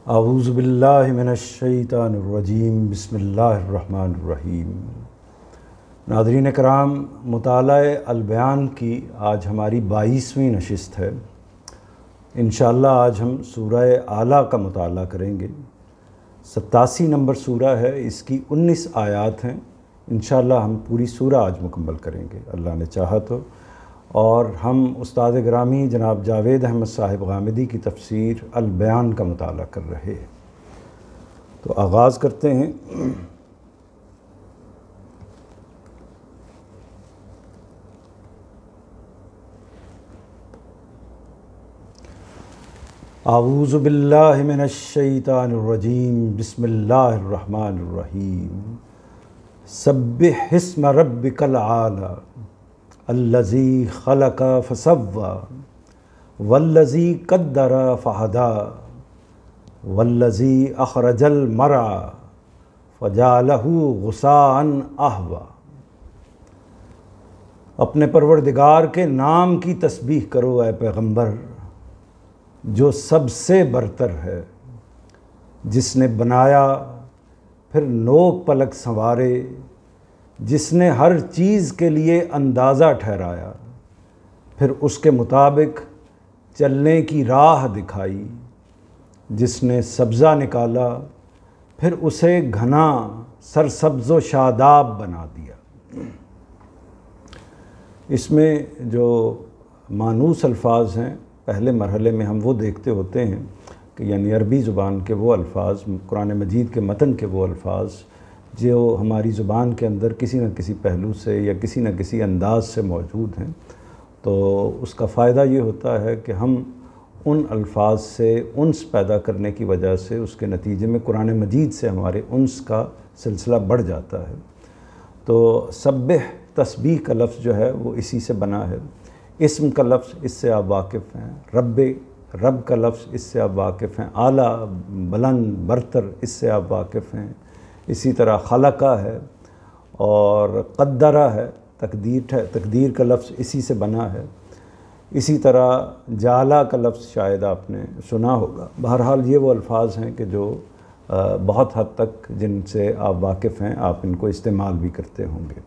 اعوذ باللہ من الشیطان الرجیم بسم اللہ الرحمن الرحیم۔ ناظرین کرام، مطالعہ البیان کی آج ہماری 22ویں نشست ہے۔ انشاءاللہ آج ہم سورہ اعلیٰ کا مطالعہ کریں گے۔ 87 نمبر سورہ ہے، اس کی 19 آیات ہیں۔ انشاءاللہ ہم پوری سورہ آج مکمل کریں گے اللہ نے چاہا تو۔ اور ہم استاد گرامی جناب جاوید احمد صاحب غامدی کی تفسیر البیان کا مطالعہ کر رہے ہیں، تو آغاز کرتے ہیں۔ اعوذ باللہ من الشیطان الرجیم بسم اللہ الرحمن الرحیم۔ سبح اسم ربک الاعلی الذی خلق فسوی والذی قدر فہدی والذی اخرج المرعی فجعلہ غثاء احوی۔ اپنے پروردگار کے نام کی تسبیح کرو اے پیغمبر، جو سب سے برتر ہے، جس نے بنایا پھر نوک پلک سنوارے، جس نے ہر چیز کے لیے اندازہ ٹھہرایا، پھر اس کے مطابق چلنے کی راہ دکھائی، جس نے سبزہ نکالا پھر اسے گھنا سرسبز و شاداب بنا دیا۔ اس میں جو مانوس الفاظ ہیں، پہلے مرحلے میں ہم وہ دیکھتے ہوتے ہیں کہ یعنی عربی زبان کے وہ الفاظ، قرآن مجید کے متن کے وہ الفاظ جو ہماری زبان کے اندر کسی نہ کسی پہلو سے یا کسی نہ کسی انداز سے موجود ہیں، تو اس کا فائدہ یہ ہوتا ہے کہ ہم ان الفاظ سے انس پیدا کرنے کی وجہ سے اس کے نتیجے میں قرآن مجید سے ہمارے انس کا سلسلہ بڑھ جاتا ہے۔ تو سبح، تسبیح کا لفظ جو ہے وہ اسی سے بنا ہے۔ اسم کا لفظ اس سے آپ واقف ہیں، رب کا لفظ اس سے آپ واقف ہیں، اعلیٰ بلند برتر اس سے آپ واقف ہیں۔ اسی طرح خلقہ ہے اور قدرہ ہے، تقدیر کا لفظ اسی سے بنا ہے۔ اسی طرح جعلہ کا لفظ شاید آپ نے سنا ہوگا۔ بہرحال یہ وہ الفاظ ہیں کہ جو بہت حد تک جن سے آپ واقف ہیں، آپ ان کو استعمال بھی کرتے ہوں گے۔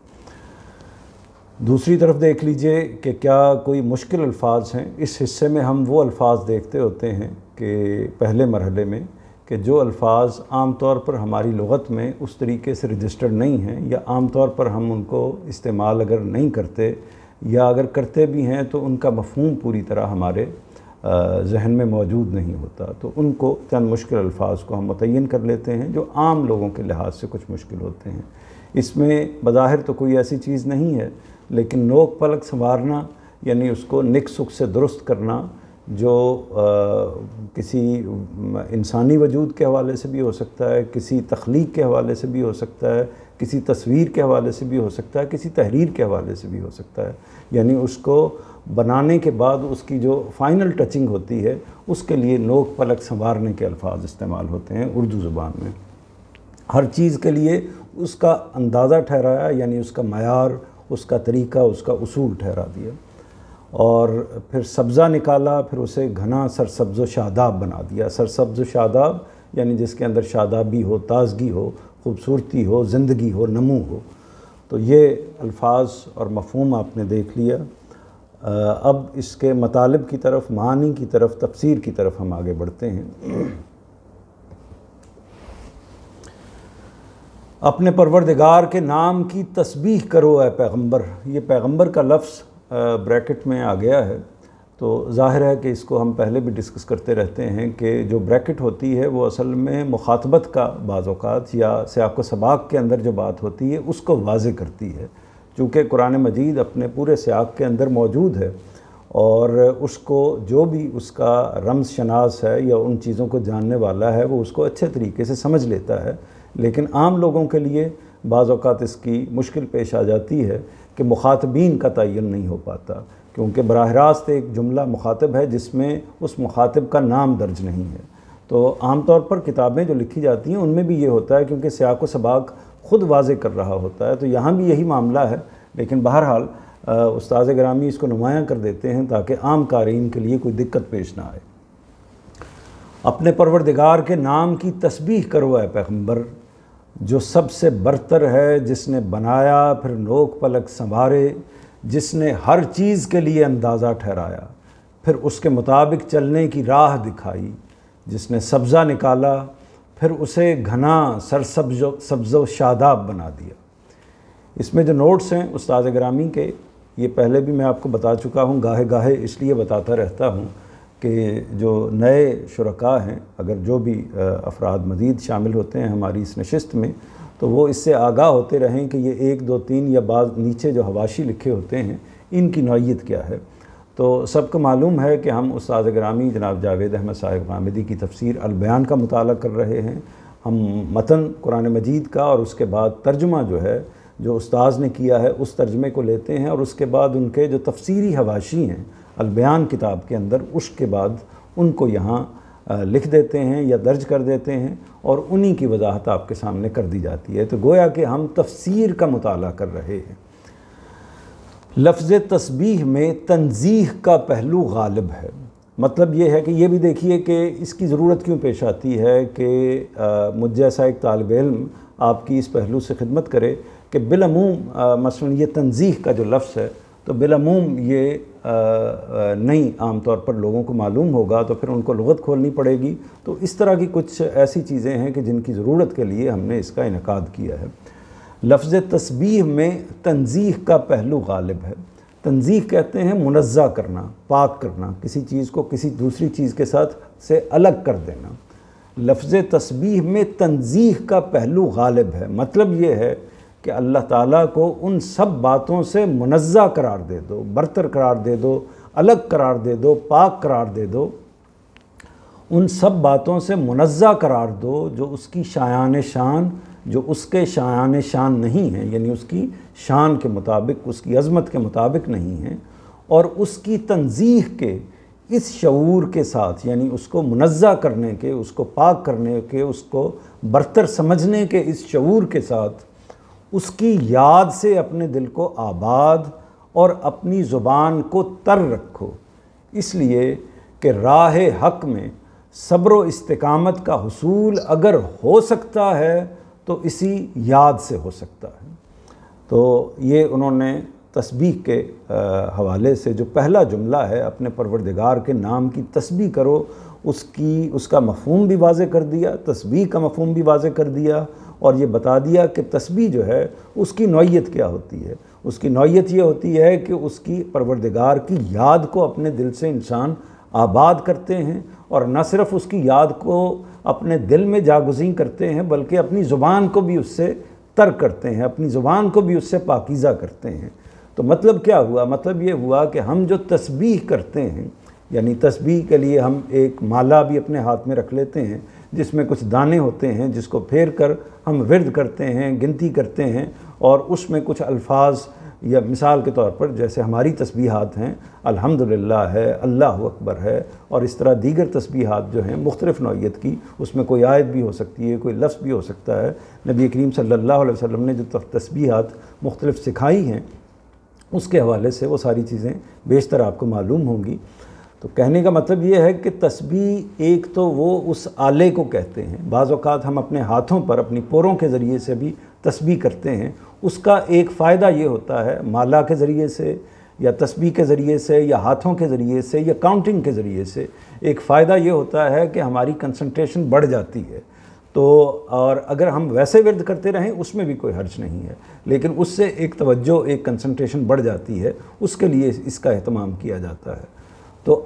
دوسری طرف دیکھ لیجئے کہ کیا کوئی مشکل الفاظ ہیں۔ اس حصے میں ہم وہ الفاظ دیکھتے ہوتے ہیں کہ پہلے مرحلے میں کہ جو الفاظ عام طور پر ہماری لغت میں اس طریقے سے رجسٹرڈ نہیں ہیں، یا عام طور پر ہم ان کو استعمال اگر نہیں کرتے یا اگر کرتے بھی ہیں تو ان کا مفہوم پوری طرح ہمارے ذہن میں موجود نہیں ہوتا، تو ان کو چند مشکل الفاظ کو ہم متعین کر لیتے ہیں جو عام لوگوں کے لحاظ سے کچھ مشکل ہوتے ہیں۔ اس میں بظاہر تو کوئی ایسی چیز نہیں ہے، لیکن نوک پلک سنوارنا یعنی اس کو نک سک سے درست کرنا، جو کسی انسانی وجود کے حوالے سے بھی ہو سکتا ہے، کسی تخلیق کے حوالے سے بھی ہو سکتا ہے، کسی تصویر کے حوالے سے بھی ہو سکتا ہے، کسی تحریر کے حوالے سے بھی ہو سکتا ہے، یعنی اس کو بنانے کے بعد اس کی جو فائنل ٹچنگ ہوتی ہے اس کے لیے نوک پلک سنوارنے کے الفاظ استعمال ہوتے ہیں اردو زبان میں۔ ہر چیز کے لیے اس کا اندازہ ٹھہرایا، یعنی اس کا معیار، اس کا طریقہ، اس کا اصول ٹھہرا دیا، اور پھر سبزہ نکالا پھر اسے گھنا سرسبز و شاداب بنا دیا۔ سرسبز و شاداب یعنی جس کے اندر شادابی ہو، تازگی ہو، خوبصورتی ہو، زندگی ہو، نمو ہو۔ تو یہ الفاظ اور مفہوم آپ نے دیکھ لیا۔ اب اس کے مطالب کی طرف، معانی کی طرف، تفسیر کی طرف ہم آگے بڑھتے ہیں۔ اپنے پروردگار کے نام کی تسبیح کرو اے پیغمبر۔ یہ پیغمبر کا لفظ بریکٹ میں آ گیا ہے، تو ظاہر ہے کہ اس کو ہم پہلے بھی ڈسکس کرتے رہتے ہیں کہ جو بریکٹ ہوتی ہے وہ اصل میں مخاطبت کا بعض اوقات یا سیاق و سباق کے اندر جو بات ہوتی ہے اس کو واضح کرتی ہے، چونکہ قرآن مجید اپنے پورے سیاق کے اندر موجود ہے، اور اس کو جو بھی اس کا رمز شناس ہے یا ان چیزوں کو جاننے والا ہے وہ اس کو اچھے طریقے سے سمجھ لیتا ہے، لیکن عام لوگوں کے لیے بعض اوقات اس کی مشکل پیش آ جاتی ہے کہ مخاطبین کا تعین نہیں ہو پاتا، کیونکہ براہ راست ایک جملہ مخاطب ہے جس میں اس مخاطب کا نام درج نہیں ہے۔ تو عام طور پر کتابیں جو لکھی جاتی ہیں ان میں بھی یہ ہوتا ہے، کیونکہ سیاق و سباق خود واضح کر رہا ہوتا ہے، تو یہاں بھی یہی معاملہ ہے، لیکن بہرحال استاد گرامی اس کو نمایاں کر دیتے ہیں تاکہ عام قارئین کے لیے کوئی دقت پیش نہ آئے۔ اپنے پروردگار کے نام کی تسبیح کرو اے پیغمبر، جو سب سے برتر ہے، جس نے بنایا پھر نوک پلک سنوارے، جس نے ہر چیز کے لیے اندازہ ٹھہرایا پھر اس کے مطابق چلنے کی راہ دکھائی، جس نے سبزہ نکالا پھر اسے گھنا سبز و شاداب بنا دیا۔ اس میں جو نوٹس ہیں استاد گرامی کے، یہ پہلے بھی میں آپ کو بتا چکا ہوں، گاہے گاہے اس لیے بتاتا رہتا ہوں کہ جو نئے شرکاء ہیں، اگر جو بھی افراد مزید شامل ہوتے ہیں ہماری اس نشست میں، تو وہ اس سے آگاہ ہوتے رہیں کہ یہ 1 2 3 یا بعض نیچے جو حواشی لکھے ہوتے ہیں ان کی نوعیت کیا ہے۔ تو سب کو معلوم ہے کہ ہم استاد گرامی جناب جاوید احمد صاحب غامدی کی تفسیر البیان کا مطالعہ کر رہے ہیں۔ ہم متن قرآن مجید کا اور اس کے بعد ترجمہ جو ہے جو استاذ نے کیا ہے اس ترجمے کو لیتے ہیں، اور اس کے بعد ان کے جو تفسیری حواشی ہیں البیان کتاب کے اندر، اس کے بعد ان کو یہاں لکھ دیتے ہیں یا درج کر دیتے ہیں، اور انہی کی وضاحت آپ کے سامنے کر دی جاتی ہے۔ تو گویا کہ ہم تفسیر کا مطالعہ کر رہے ہیں۔ لفظ تسبیح میں تنزیہ کا پہلو غالب ہے، مطلب یہ ہے کہ یہ بھی دیکھیے کہ اس کی ضرورت کیوں پیش آتی ہے کہ مجھ جیسا ایک طالب علم آپ کی اس پہلو سے خدمت کرے کہ بالعموم مثلا یہ تنزیہ کا جو لفظ ہے تو بالعموم یہ نہیں عام طور پر لوگوں کو معلوم ہوگا، تو پھر ان کو لغت کھولنی پڑے گی۔ تو اس طرح کی کچھ ایسی چیزیں ہیں کہ جن کی ضرورت کے لیے ہم نے اس کا انعقاد کیا ہے۔ لفظ تسبیح میں تنزیہ کا پہلو غالب ہے۔ تنزیہ کہتے ہیں منزہ کرنا، پاک کرنا، کسی چیز کو کسی دوسری چیز کے ساتھ سے الگ کر دینا۔ لفظ تسبیح میں تنزیہ کا پہلو غالب ہے، مطلب یہ ہے کہ اللہ تعالیٰ کو ان سب باتوں سے منزہ قرار دے دو، برتر قرار دے دو، الگ قرار دے دو، پاک قرار دے دو، ان سب باتوں سے منزہ قرار دو جو اس کی شایان شان، جو اس کے شایان شان نہیں ہیں، یعنی اس کی شان کے مطابق، اس کی عظمت کے مطابق نہیں ہیں، اور اس کی تنزیہ کے اس شعور کے ساتھ، یعنی اس کو منزہ کرنے کے، اس کو پاک کرنے کے، اس کو برتر سمجھنے کے اس شعور کے ساتھ اس کی یاد سے اپنے دل کو آباد اور اپنی زبان کو تر رکھو، اس لیے کہ راہ حق میں صبر و استقامت کا حصول اگر ہو سکتا ہے تو اسی یاد سے ہو سکتا ہے۔ تو یہ انہوں نے تسبیح کے حوالے سے جو پہلا جملہ ہے اپنے پروردگار کے نام کی تسبیح کرو، اس کا مفہوم بھی واضح کر دیا، تسبیح کا مفہوم بھی واضح کر دیا، اور یہ بتا دیا کہ تسبیح جو ہے اس کی نوعیت کیا ہوتی ہے۔ اس کی نوعیت یہ ہوتی ہے کہ اس کی پروردگار کی یاد کو اپنے دل سے انسان آباد کرتے ہیں، اور نہ صرف اس کی یاد کو اپنے دل میں جاگزین کرتے ہیں بلکہ اپنی زبان کو بھی اس سے تر کرتے ہیں، اپنی زبان کو بھی اس سے پاکیزہ کرتے ہیں۔ تو مطلب کیا ہوا؟ مطلب یہ ہوا کہ ہم جو تسبیح کرتے ہیں، یعنی تسبیح کے لیے ہم ایک مالا بھی اپنے ہاتھ میں رکھ لیتے ہیں جس میں کچھ دانے ہوتے ہیں، جس کو پھیر کر ہم ورد کرتے ہیں، گنتی کرتے ہیں، اور اس میں کچھ الفاظ، یا مثال کے طور پر جیسے ہماری تسبیحات ہیں، الحمدللہ ہے، اللہ اکبر ہے، اور اس طرح دیگر تسبیحات جو ہیں مختلف نوعیت کی، اس میں کوئی آیت بھی ہو سکتی ہے، کوئی لفظ بھی ہو سکتا ہے۔ نبی کریم صلی اللہ علیہ وسلم نے جو تسبیحات مختلف سکھائی ہیں اس کے حوالے سے وہ ساری چیزیں بیشتر آپ کو معلوم ہوں گی۔ تو کہنے کا مطلب یہ ہے کہ تسبیح ایک تو وہ اس آلے کو کہتے ہیں، بعض اوقات ہم اپنے ہاتھوں پر اپنی پوروں کے ذریعے سے بھی تسبیح کرتے ہیں، اس کا ایک فائدہ یہ ہوتا ہے مالا کے ذریعے سے یا تسبیح کے ذریعے سے یا ہاتھوں کے ذریعے سے یا کاؤنٹنگ کے ذریعے سے ایک فائدہ یہ ہوتا ہے کہ ہماری کنسنٹریشن بڑھ جاتی ہے۔ تو اور اگر ہم ویسے ورد کرتے رہیں اس میں بھی کوئی حرج نہیں ہے، لیکن اس سے ایک توجہ، ایک کنسنٹریشن بڑھ جاتی ہے، اس کے لیے اس کا اہتمام کیا جاتا ہے۔ تو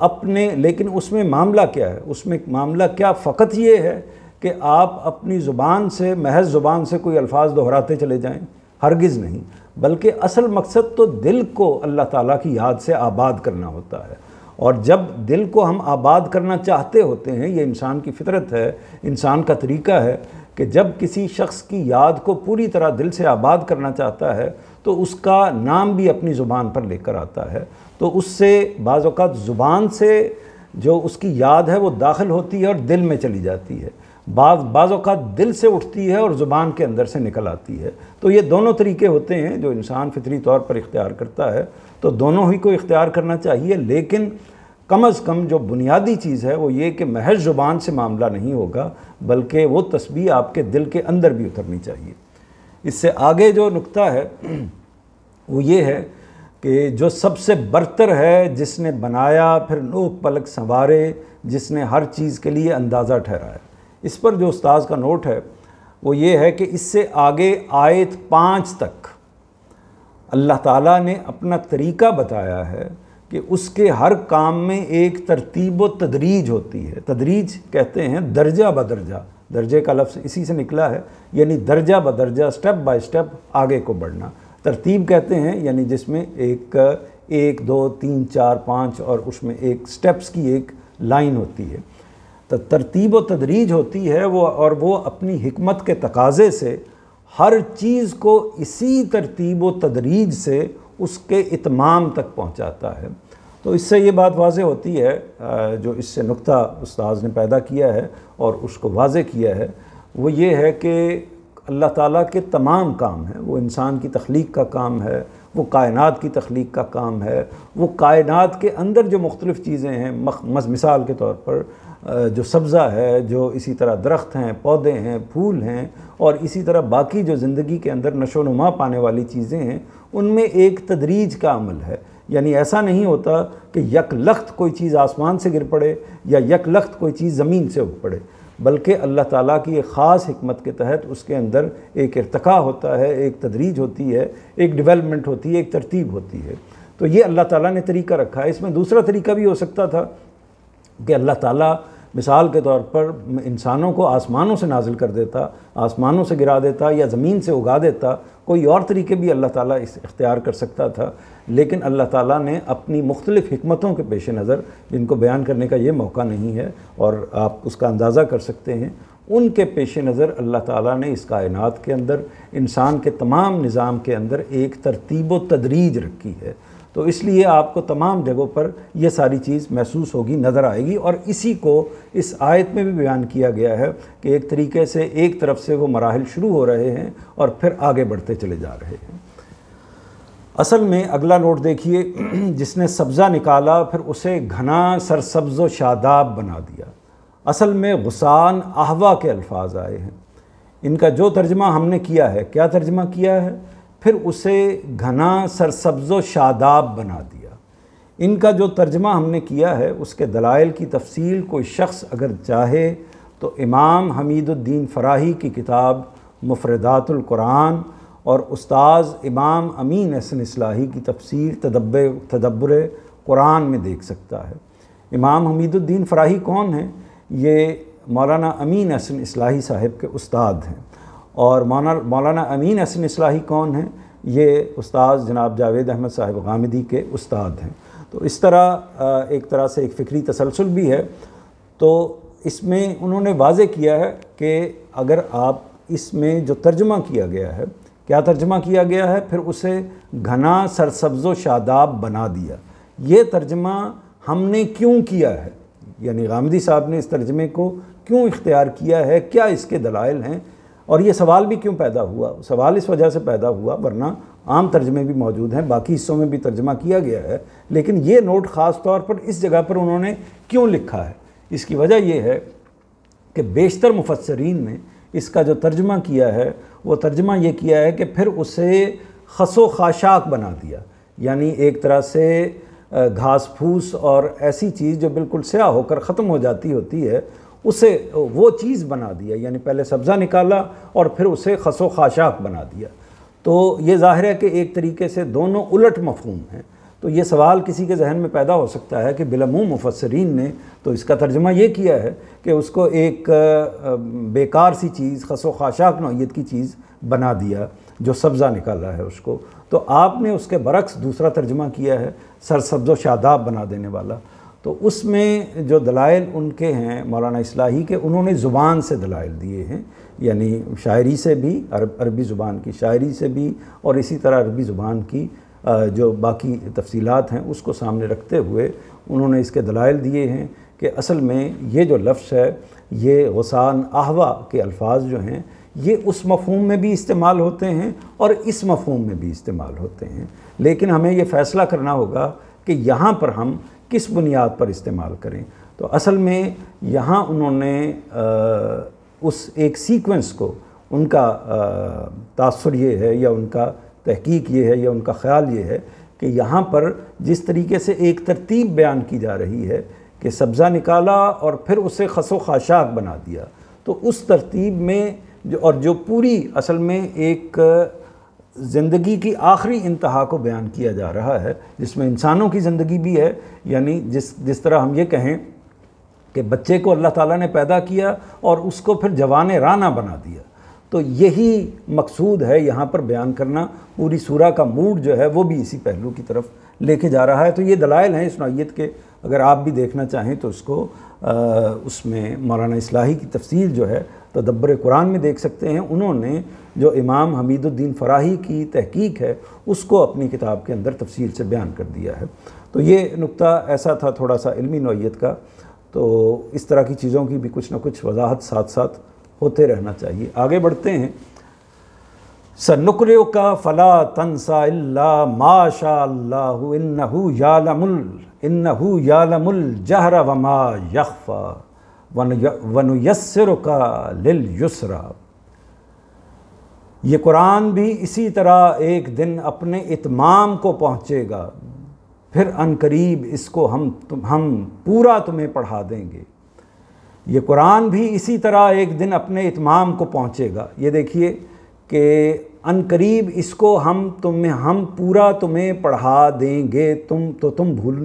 لیکن اس میں معاملہ کیا ہے؟ اس میں معاملہ کیا فقط یہ ہے کہ آپ اپنی زبان سے، محض زبان سے کوئی الفاظ دہراتے چلے جائیں؟ ہرگز نہیں، بلکہ اصل مقصد تو دل کو اللہ تعالیٰ کی یاد سے آباد کرنا ہوتا ہے، اور جب دل کو ہم آباد کرنا چاہتے ہوتے ہیں، یہ انسان کی فطرت ہے، انسان کا طریقہ ہے کہ جب کسی شخص کی یاد کو پوری طرح دل سے آباد کرنا چاہتا ہے تو اس کا نام بھی اپنی زبان پر لے کر آتا ہے، تو اس سے بعض اوقات زبان سے جو اس کی یاد ہے وہ داخل ہوتی ہے اور دل میں چلی جاتی ہے، بعض اوقات دل سے اٹھتی ہے اور زبان کے اندر سے نکل آتی ہے۔ تو یہ دونوں طریقے ہوتے ہیں جو انسان فطری طور پر اختیار کرتا ہے، تو دونوں ہی کو اختیار کرنا چاہیے، لیکن کم از کم جو بنیادی چیز ہے وہ یہ کہ محض زبان سے معاملہ نہیں ہوگا، بلکہ وہ تسبیح آپ کے دل کے اندر بھی اترنی چاہیے۔ اس سے آگے جو نقطہ ہے وہ یہ ہے کہ جو سب سے برتر ہے، جس نے بنایا پھر نوک پلک سنوارے، جس نے ہر چیز کے لیے اندازہ ٹھہرایا، اس پر جو استاذ کا نوٹ ہے وہ یہ ہے کہ اس سے آگے آیت 5 تک اللہ تعالیٰ نے اپنا طریقہ بتایا ہے کہ اس کے ہر کام میں ایک ترتیب و تدریج ہوتی ہے۔ تدریج کہتے ہیں درجہ بدرجہ، درجے کا لفظ اسی سے نکلا ہے، یعنی درجہ بدرجہ، سٹیپ بائی سٹیپ آگے کو بڑھنا۔ ترتیب کہتے ہیں یعنی جس میں ایک 2 3 4 5 اور اس میں ایک سٹیپس کی ایک لائن ہوتی ہے۔ تو ترتیب و تدریج ہوتی ہے اور وہ اپنی حکمت کے تقاضے سے ہر چیز کو اسی ترتیب و تدریج سے اس کے اتمام تک پہنچاتا ہے۔ تو اس سے یہ بات واضح ہوتی ہے، جو اس سے نقطہ استاذ نے پیدا کیا ہے اور اس کو واضح کیا ہے، وہ یہ ہے کہ اللہ تعالیٰ کے تمام کام ہیں، وہ انسان کی تخلیق کا کام ہے، وہ کائنات کی تخلیق کا کام ہے، وہ کائنات کے اندر جو مختلف چیزیں ہیں، مثال کے طور پر جو سبزہ ہے، جو اسی طرح درخت ہیں، پودے ہیں، پھول ہیں، اور اسی طرح باقی جو زندگی کے اندر نشو و نما پانے والی چیزیں ہیں، ان میں ایک تدریج کا عمل ہے۔ یعنی ایسا نہیں ہوتا کہ یک لخت کوئی چیز آسمان سے گر پڑے یا یک لخت کوئی چیز زمین سے اگ پڑے، بلکہ اللہ تعالیٰ کی ایک خاص حکمت کے تحت اس کے اندر ایک ارتقاء ہوتا ہے، ایک تدریج ہوتی ہے، ایک ڈیولپمنٹ ہوتی ہے، ایک ترتیب ہوتی ہے۔ تو یہ اللہ تعالیٰ نے طریقہ رکھا ہے۔ اس میں دوسرا طریقہ بھی ہو سکتا تھا کہ اللہ تعالیٰ مثال کے طور پر انسانوں کو آسمانوں سے نازل کر دیتا، آسمانوں سے گرا دیتا یا زمین سے اگا دیتا، کوئی اور طریقے بھی اللہ تعالیٰ اختیار کر سکتا تھا، لیکن اللہ تعالیٰ نے اپنی مختلف حکمتوں کے پیش نظر، جن کو بیان کرنے کا یہ موقع نہیں ہے اور آپ اس کا اندازہ کر سکتے ہیں، ان کے پیش نظر اللہ تعالیٰ نے اس کائنات کے اندر، انسان کے تمام نظام کے اندر ایک ترتیب و تدریج رکھی ہے۔ تو اس لیے آپ کو تمام جگہوں پر یہ ساری چیز محسوس ہوگی، نظر آئے گی، اور اسی کو اس آیت میں بھی بیان کیا گیا ہے کہ ایک طریقے سے ایک طرف سے وہ مراحل شروع ہو رہے ہیں اور پھر آگے بڑھتے چلے جا رہے ہیں۔ اصل میں اگلا نوٹ دیکھیے، جس نے سبزہ نکالا پھر اسے گھنا سرسبز و شاداب بنا دیا۔ اصل میں غصان احوا کے الفاظ آئے ہیں، ان کا جو ترجمہ ہم نے کیا ہے، کیا ترجمہ کیا ہے؟ پھر اسے گھنا سرسبز و شاداب بنا دیا۔ ان کا جو ترجمہ ہم نے کیا ہے، اس کے دلائل کی تفصیل کوئی شخص اگر چاہے تو امام حمید الدین فراہی کی کتاب مفردات القرآن اور استاذ امام امین احسن اصلاحی کی تفسیر تدبر قرآن میں دیکھ سکتا ہے۔ امام حمید الدین فراہی کون ہیں؟ یہ مولانا امین احسن اصلاحی صاحب کے استاد ہیں، اور مولانا امین احسن اصلاحی کون ہیں؟ یہ استاذ جناب جاوید احمد صاحب غامدی کے استاد ہیں۔ تو اس طرح ایک طرح سے ایک فکری تسلسل بھی ہے۔ تو اس میں انہوں نے واضح کیا ہے کہ اگر آپ اس میں جو ترجمہ کیا گیا ہے، کیا ترجمہ کیا گیا ہے؟ پھر اسے گھنا سرسبز و شاداب بنا دیا۔ یہ ترجمہ ہم نے کیوں کیا ہے؟ یعنی غامدی صاحب نے اس ترجمے کو کیوں اختیار کیا ہے؟ کیا اس کے دلائل ہیں؟ اور یہ سوال بھی کیوں پیدا ہوا؟ سوال اس وجہ سے پیدا ہوا، ورنہ عام ترجمے بھی موجود ہیں، باقی حصوں میں بھی ترجمہ کیا گیا ہے، لیکن یہ نوٹ خاص طور پر اس جگہ پر انہوں نے کیوں لکھا ہے؟ اس کی وجہ یہ ہے کہ بیشتر مفسرین نے اس کا جو ترجمہ کیا ہے، وہ ترجمہ یہ کیا ہے کہ پھر اسے خس و خاشاک بنا دیا، یعنی ایک طرح سے گھاس پھوس اور ایسی چیز جو بالکل سیاہ ہو کر ختم ہو جاتی ہوتی ہے، اسے وہ چیز بنا دیا، یعنی پہلے سبزہ نکالا اور پھر اسے خس و خاشاک بنا دیا۔ تو یہ ظاہر ہے کہ ایک طریقے سے دونوں الٹ مفہوم ہیں۔ تو یہ سوال کسی کے ذہن میں پیدا ہو سکتا ہے کہ بالعموم مفسرین نے تو اس کا ترجمہ یہ کیا ہے کہ اس کو ایک بیکار سی چیز، خس و خاشاک نوعیت کی چیز بنا دیا، جو سبزہ نکالا ہے اس کو۔ تو آپ نے اس کے برعکس دوسرا ترجمہ کیا ہے، سرسبز و شاداب بنا دینے والا۔ تو اس میں جو دلائل ان کے ہیں مولانا اصلاحی کے، انہوں نے زبان سے دلائل دیے ہیں، یعنی شاعری سے بھی، عربی زبان کی شاعری سے بھی، اور اسی طرح عربی زبان کی جو باقی تفصیلات ہیں اس کو سامنے رکھتے ہوئے انہوں نے اس کے دلائل دیے ہیں کہ اصل میں یہ جو لفظ ہے، یہ غصان احوا کے الفاظ جو ہیں، یہ اس مفہوم میں بھی استعمال ہوتے ہیں اور اس مفہوم میں بھی استعمال ہوتے ہیں، لیکن ہمیں یہ فیصلہ کرنا ہوگا کہ یہاں پر ہم کس بنیاد پر استعمال کریں۔ تو اصل میں یہاں انہوں نے اس ایک سیکوینس کو، ان کا تاثر یہ ہے یا ان کا تحقیق یہ ہے یا ان کا خیال یہ ہے کہ یہاں پر جس طریقے سے ایک ترتیب بیان کی جا رہی ہے کہ سبزہ نکالا اور پھر اسے خس و خاشاک بنا دیا، تو اس ترتیب میں جو پوری اصل میں ایک زندگی کی آخری انتہا کو بیان کیا جا رہا ہے، جس میں انسانوں کی زندگی بھی ہے، یعنی جس طرح ہم یہ کہیں کہ بچے کو اللہ تعالیٰ نے پیدا کیا اور اس کو پھر جوان رانا بنا دیا، تو یہی مقصود ہے یہاں پر بیان کرنا۔ پوری سورہ کا موڈ جو ہے وہ بھی اسی پہلو کی طرف لے کے جا رہا ہے۔ تو یہ دلائل ہیں اس نوعیت کے، اگر آپ بھی دیکھنا چاہیں تو اس کو اس میں مولانا اصلاحی کی تفسیر جو ہے تدبر قرآن میں دیکھ سکتے ہیں۔ انہوں نے جو امام حمید الدین فراہی کی تحقیق ہے اس کو اپنی کتاب کے اندر تفصیل سے بیان کر دیا ہے۔ تو یہ نقطہ ایسا تھا تھوڑا سا علمی نوعیت کا، تو اس طرح کی چیزوں کی بھی کچھ نہ کچھ وضاحت ساتھ ساتھ ہوتے رہنا چاہیے۔ آگے بڑھتے ہیں۔ سَنُقْرِئُكَ فَلَا تَنْسَى إِلَّا مَا شَاءَ اللَّهُ إِنَّهُ يَعْلَمُ الْجَهْرَ وَمَا يَخْفَى وَنُيَسِّرُكَ لِلْيُسْرَى۔ یہ قرآن بھی اسی طرح ایک دن اپنے اتمام کو پہنچے گا، پھر عنقریب اس کو ہم پورا تمہیں پڑھا دیں گے۔ یہ قرآن بھی اسی طرح ایک دن اپنے اتمام کو پہنچے گا۔ یہ دیکھیے کہ عنقریب اس کو ہم پورا تمہیں پڑھا دیں گے، تم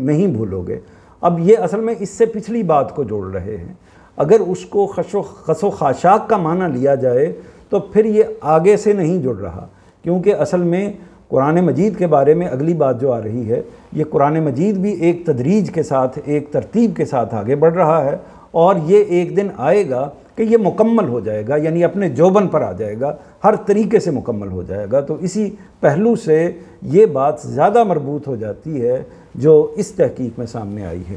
نہیں بھولو گے۔ اب یہ اصل میں اس سے پچھلی بات کو جوڑ رہے ہیں۔ اگر اس کو خس و خاشاک کا معنی لیا جائے تو پھر یہ آگے سے نہیں جڑ رہا، کیونکہ اصل میں قرآن مجید کے بارے میں اگلی بات جو آ رہی ہے، یہ قرآن مجید بھی ایک تدریج کے ساتھ، ایک ترتیب کے ساتھ آگے بڑھ رہا ہے، اور یہ ایک دن آئے گا کہ یہ مکمل ہو جائے گا، یعنی اپنے جوبن پر آ جائے گا، ہر طریقے سے مکمل ہو جائے گا۔ تو اسی پہلو سے یہ بات زیادہ مربوط ہو جاتی ہے جو اس تحقیق میں سامنے آئی ہے۔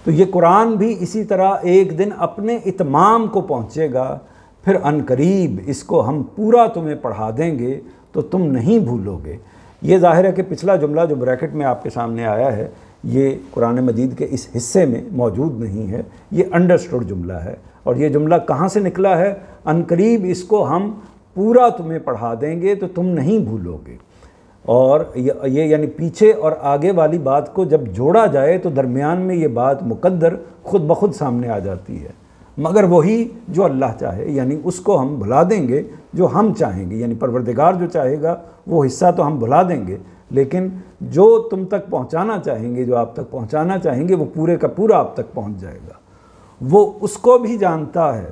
تو یہ قرآن بھی اسی طرح ایک دن اپنے اتمام کو پہنچے گا، پھر عنقریب اس کو ہم پورا تمہیں پڑھا دیں گے تو تم نہیں بھولو گے۔ یہ ظاہر ہے کہ پچھلا جملہ جو بریکٹ میں آپ کے سامنے آیا ہے، یہ قرآن مجید کے اس حصے میں موجود نہیں ہے، یہ انڈرسٹوڈ جملہ ہے، اور یہ جملہ کہاں سے نکلا ہے؟ عنقریب اس کو ہم پورا تمہیں پڑھا دیں گے تو تم نہیں بھولو گے۔ اور یہ یعنی پیچھے اور آگے والی بات کو جب جوڑا جائے تو درمیان میں یہ بات مقدر خود بخود سامنے آ جاتی ہے، مگر وہی جو اللہ چاہے، یعنی اس کو ہم بھلا دیں گے جو ہم چاہیں گے، یعنی پروردگار جو چاہے گا وہ حصہ تو ہم بھلا دیں گے، لیکن جو تم تک پہنچانا چاہیں گے، جو آپ تک پہنچانا چاہیں گے، وہ پورے کا پورا آپ تک پہنچ جائے گا۔ وہ اس کو بھی جانتا ہے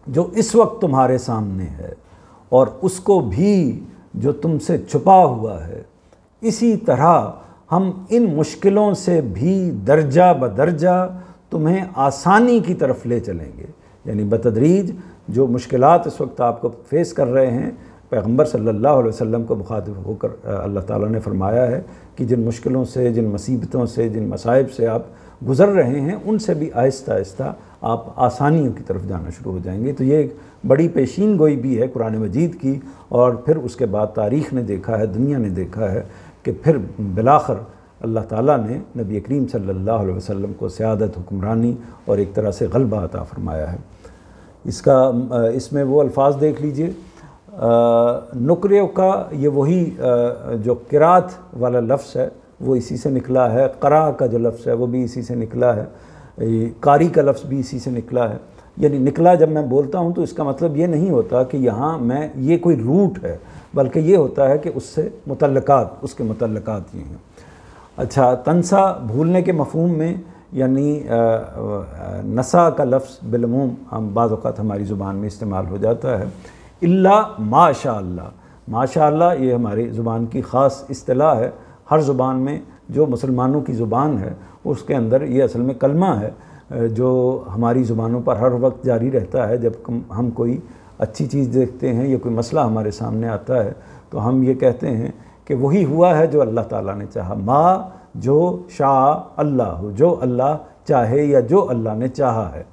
جو اس وقت تمہارے سامنے ہے، اور اس کو بھی جو تم سے چھپا ہوا ہے۔ اسی طرح ہم ان مشکلوں سے بھی درجہ بدرجہ تمہیں آسانی کی طرف لے چلیں گے، یعنی بتدریج جو مشکلات اس وقت آپ کو فیس کر رہے ہیں، پیغمبر صلی اللہ علیہ وسلم کو مخاطب ہو کر اللہ تعالیٰ نے فرمایا ہے کہ جن مشکلوں سے، جن مصیبتوں سے، جن مصائب سے آپ گزر رہے ہیں، ان سے بھی آہستہ آہستہ آپ آسانیوں کی طرف جانا شروع ہو جائیں گے۔ تو یہ ایک بڑی پیشین گوئی بھی ہے قرآن مجید کی، اور پھر اس کے بعد تاریخ نے دیکھا ہے، دنیا نے دیکھا ہے کہ پھر بالآخر اللہ تعالیٰ نے نبی کریم صلی اللہ علیہ وسلم کو سیادت، حکمرانی اور ایک طرح سے غلبہ عطا فرمایا ہے۔ اس میں وہ الفاظ دیکھ لیجئے، نقرئ کا یہ وہی جو قرات والا لفظ ہے وہ اسی سے نکلا ہے، قرأ کا جو لفظ ہے وہ بھی اسی سے نکلا ہے، قاری کا لفظ بھی اسی سے نکلا ہے۔ یعنی نکلا جب میں بولتا ہوں تو اس کا مطلب یہ نہیں ہوتا کہ یہاں یہ کوئی روٹ ہے، بلکہ یہ ہوتا ہے کہ اس سے متعلقات، اس کے متعلقات یہ ہیں۔ اچھا، تنسا بھولنے کے مفہوم میں، یعنی نسا کا لفظ بالعموم ہم بعض اوقات ہماری زبان میں استعمال ہو جاتا ہے، الا ماشاء اللہ۔ ماشاء اللہ یہ ہماری زبان کی خاص اصطلاح ہے، ہر زبان میں جو مسلمانوں کی زبان ہے اس کے اندر یہ اصل میں کلمہ ہے جو ہماری زبانوں پر ہر وقت جاری رہتا ہے۔ جب ہم کوئی اچھی چیز دیکھتے ہیں یا کوئی مسئلہ ہمارے سامنے آتا ہے تو ہم یہ کہتے ہیں کہ وہی ہوا ہے جو اللہ تعالیٰ نے چاہا، ما جو شاء اللہ، جو اللہ چاہے یا جو اللہ نے چاہا ہے۔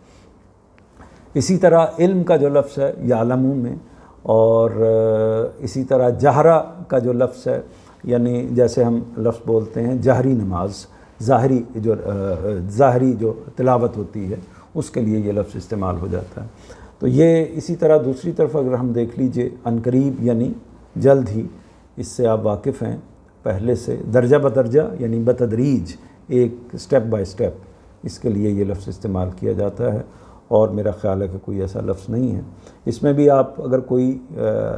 اسی طرح علم کا جو لفظ ہے یعلمون میں، اور اسی طرح جہرہ کا جو لفظ ہے، یعنی جیسے ہم لفظ بولتے ہیں جہری نماز، ظاہری جو تلاوت ہوتی ہے اس کے لیے یہ لفظ استعمال ہو جاتا ہے۔ تو یہ اسی طرح دوسری طرف اگر ہم دیکھ لیجئے عنقریب یعنی جلد ہی، اس سے آپ واقف ہیں پہلے سے، درجہ بدرجہ یعنی بتدریج، ایک سٹیپ بائی سٹیپ، اس کے لیے یہ لفظ استعمال کیا جاتا ہے، اور میرا خیال ہے کہ کوئی ایسا لفظ نہیں ہے۔ اس میں بھی آپ اگر کوئی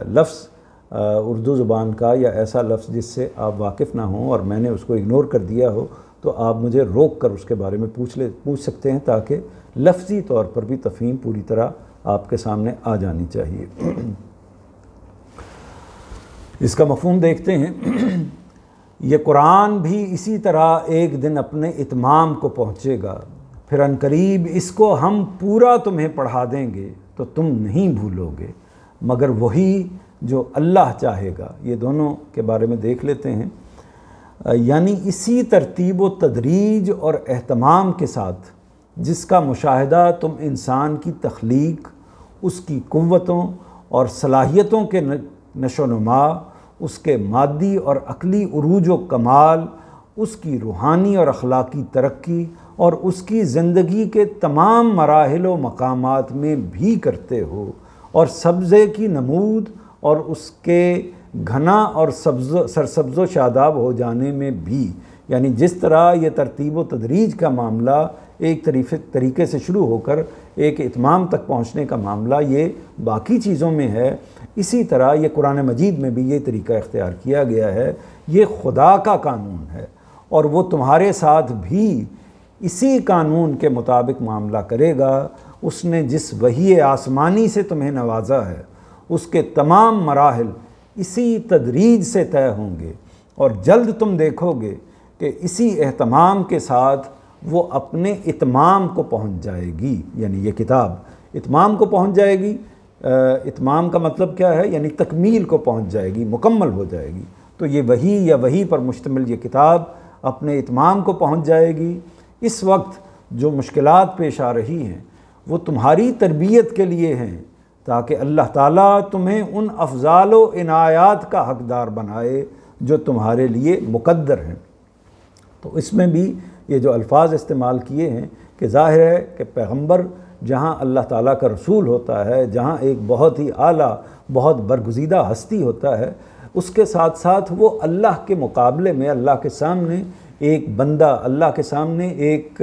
لفظ اردو زبان کا یا ایسا لفظ جس سے آپ واقف نہ ہوں اور میں نے اس کو اگنور کر دیا ہو تو آپ مجھے روک کر اس کے بارے میں پوچھ سکتے ہیں، تاکہ لفظی طور پر بھی تفہیم پوری طرح آپ کے سامنے آ جانی چاہیے۔ اس کا مفہوم دیکھتے ہیں۔ یہ قرآن بھی اسی طرح ایک دن اپنے اتمام کو پہنچے گا، پھر عنقریب اس کو ہم پورا تمہیں پڑھا دیں گے تو تم نہیں بھولو گے، مگر وہی جو اللہ چاہے گا۔ یہ دونوں کے بارے میں دیکھ لیتے ہیں۔ یعنی اسی ترتیب و تدریج اور اہتمام کے ساتھ جس کا مشاہدہ تم انسان کی تخلیق، اس کی قوتوں اور صلاحیتوں کے نشو و نما، اس کے مادی اور عقلی عروج و کمال، اس کی روحانی اور اخلاقی ترقی اور اس کی زندگی کے تمام مراحل و مقامات میں بھی کرتے ہو، اور سبزے کی نمود اور اس کے گھنا اور سرسبز و شاداب ہو جانے میں بھی، یعنی جس طرح یہ ترتیب و تدریج کا معاملہ ایک طریقے سے شروع ہو کر ایک اتمام تک پہنچنے کا معاملہ یہ باقی چیزوں میں ہے، اسی طرح یہ قرآن مجید میں بھی یہ طریقہ اختیار کیا گیا ہے۔ یہ خدا کا قانون ہے، اور وہ تمہارے ساتھ بھی اسی قانون کے مطابق معاملہ کرے گا۔ اس نے جس وحی آسمانی سے تمہیں نوازا ہے، اس کے تمام مراحل اسی تدریج سے طے ہوں گے، اور جلد تم دیکھو گے کہ اسی اہتمام کے ساتھ وہ اپنے اتمام کو پہنچ جائے گی، یعنی یہ کتاب اتمام کو پہنچ جائے گی۔ اتمام کا مطلب کیا ہے؟ یعنی تکمیل کو پہنچ جائے گی، مکمل ہو جائے گی۔ تو یہ وحی یا وحی پر مشتمل یہ کتاب اپنے اتمام کو پہنچ جائے گی۔ اس وقت جو مشکلات پیش آ رہی ہیں وہ تمہاری تربیت کے لیے ہیں، تاکہ اللہ تعالیٰ تمہیں ان افضال و عنایات کا حقدار بنائے جو تمہارے لیے مقدر ہیں۔ تو اس میں بھی یہ جو الفاظ استعمال کیے ہیں کہ ظاہر ہے کہ پیغمبر جہاں اللہ تعالیٰ کا رسول ہوتا ہے، جہاں ایک بہت ہی اعلیٰ، بہت برگزیدہ ہستی ہوتا ہے، اس کے ساتھ ساتھ وہ اللہ کے مقابلے میں اللہ کے سامنے ایک بندہ، اللہ کے سامنے ایک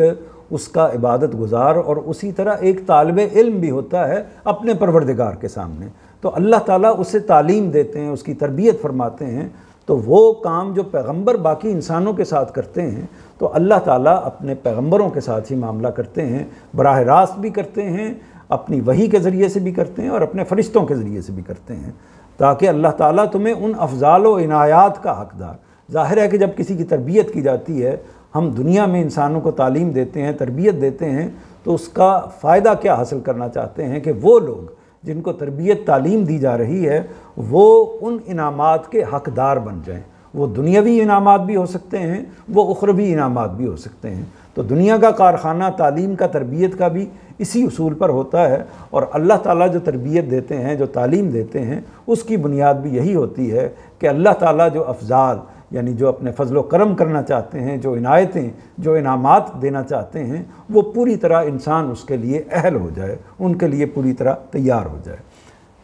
اس کا عبادت گزار اور اسی طرح ایک طالب علم بھی ہوتا ہے اپنے پروردگار کے سامنے۔ تو اللہ تعالیٰ اسے تعلیم دیتے ہیں، اس کی تربیت فرماتے ہیں۔ تو وہ کام جو پیغمبر باقی انسانوں کے ساتھ کرتے ہیں تو اللہ تعالیٰ اپنے پیغمبروں کے ساتھ ہی معاملہ کرتے ہیں، براہ راست بھی کرتے ہیں، اپنی وحی کے ذریعے سے بھی کرتے ہیں اور اپنے فرشتوں کے ذریعے سے بھی کرتے ہیں، تاکہ اللہ تعالیٰ تمہیں ان افضال و عنایات کا حقدار۔ ظاہر ہے کہ جب کسی کی تربیت کی جاتی ہے، ہم دنیا میں انسانوں کو تعلیم دیتے ہیں، تربیت دیتے ہیں، تو اس کا فائدہ کیا حاصل کرنا چاہتے ہیں کہ وہ لوگ جن کو تربیت تعلیم دی جا رہی ہے وہ ان انعامات کے حقدار بن جائیں۔ وہ دنیاوی انعامات بھی ہو سکتے ہیں، وہ اخروی انعامات بھی ہو سکتے ہیں۔ تو دنیا کا کارخانہ تعلیم کا، تربیت کا بھی اسی اصول پر ہوتا ہے، اور اللہ تعالیٰ جو تربیت دیتے ہیں، جو تعلیم دیتے ہیں، اس کی بنیاد بھی یہی ہوتی ہے کہ اللہ تعالیٰ جو افضال، یعنی جو اپنے فضل و کرم کرنا چاہتے ہیں، جو عنایتیں، جو انعامات دینا چاہتے ہیں، وہ پوری طرح انسان اس کے لیے اہل ہو جائے، ان کے لیے پوری طرح تیار ہو جائے۔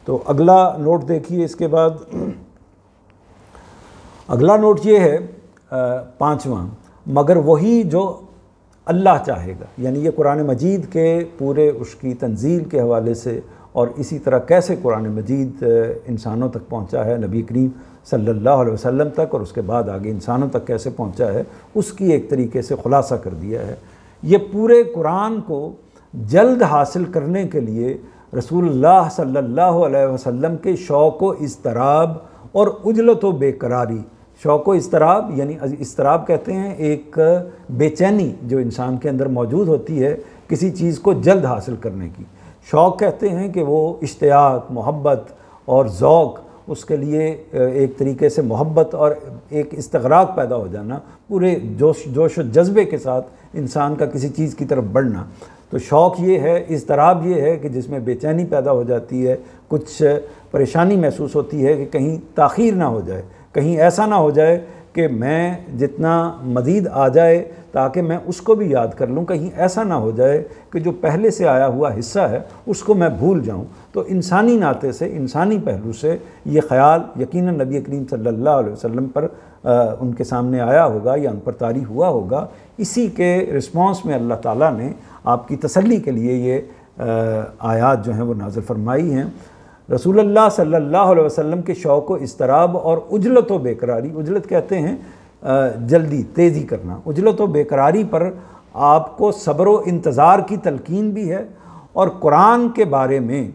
تو اگلا نوٹ دیکھیے اس کے بعد۔ اگلا نوٹ یہ ہے 5واں، مگر وہی جو اللہ چاہے گا، یعنی یہ قرآن مجید کے پورے اس کی تنزیل کے حوالے سے، اور اسی طرح کیسے قرآن مجید انسانوں تک پہنچا ہے، نبی کریم صلی اللہ علیہ وسلم تک، اور اس کے بعد آگے انسانوں تک کیسے پہنچا ہے، اس کی ایک طریقے سے خلاصہ کر دیا ہے۔ یہ پورے قرآن کو جلد حاصل کرنے کے لیے رسول اللہ صلی اللہ علیہ وسلم کے شوق و اضطراب اور عجلت و بے قراری، شوق و اضطراب یعنی اضطراب کہتے ہیں ایک بے چینی جو انسان کے اندر موجود ہوتی ہے کسی چیز کو جلد حاصل کرنے کی، شوق کہتے ہیں کہ وہ اشتیاق، محبت اور ذوق، اس کے لیے ایک طریقے سے محبت اور ایک استغراق پیدا ہو جانا، پورے جوش و جذبے کے ساتھ انسان کا کسی چیز کی طرف بڑھنا۔ تو شوق یہ ہے، اضطراب یہ ہے کہ جس میں بے چینی پیدا ہو جاتی ہے، کچھ پریشانی محسوس ہوتی ہے کہ کہیں تاخیر نہ ہو جائے، کہیں ایسا نہ ہو جائے کہ میں جتنا مزید آ جائے تاکہ میں اس کو بھی یاد کر لوں، کہیں ایسا نہ ہو جائے کہ جو پہلے سے آیا ہوا حصہ ہے اس کو میں بھول جاؤں۔ تو انسانی ناطے سے، انسانی پہلو سے یہ خیال یقیناً نبی کریم صلی اللہ علیہ وسلم پر ان کے سامنے آیا ہوگا یا ان پر طاری ہوا ہوگا۔ اسی کے رسپانس میں اللہ تعالیٰ نے آپ کی تسلی کے لیے یہ آیات جو ہیں وہ نازل فرمائی ہیں۔ رسول اللہ صلی اللہ علیہ وسلم کے شوق و اضطراب اور عجلت و بیقراری، عجلت کہتے ہیں جلدی تیزی کرنا، عجلت و بیقراری پر آپ کو صبر و انتظار کی تلقین بھی ہے، اور قرآن کے بارے میں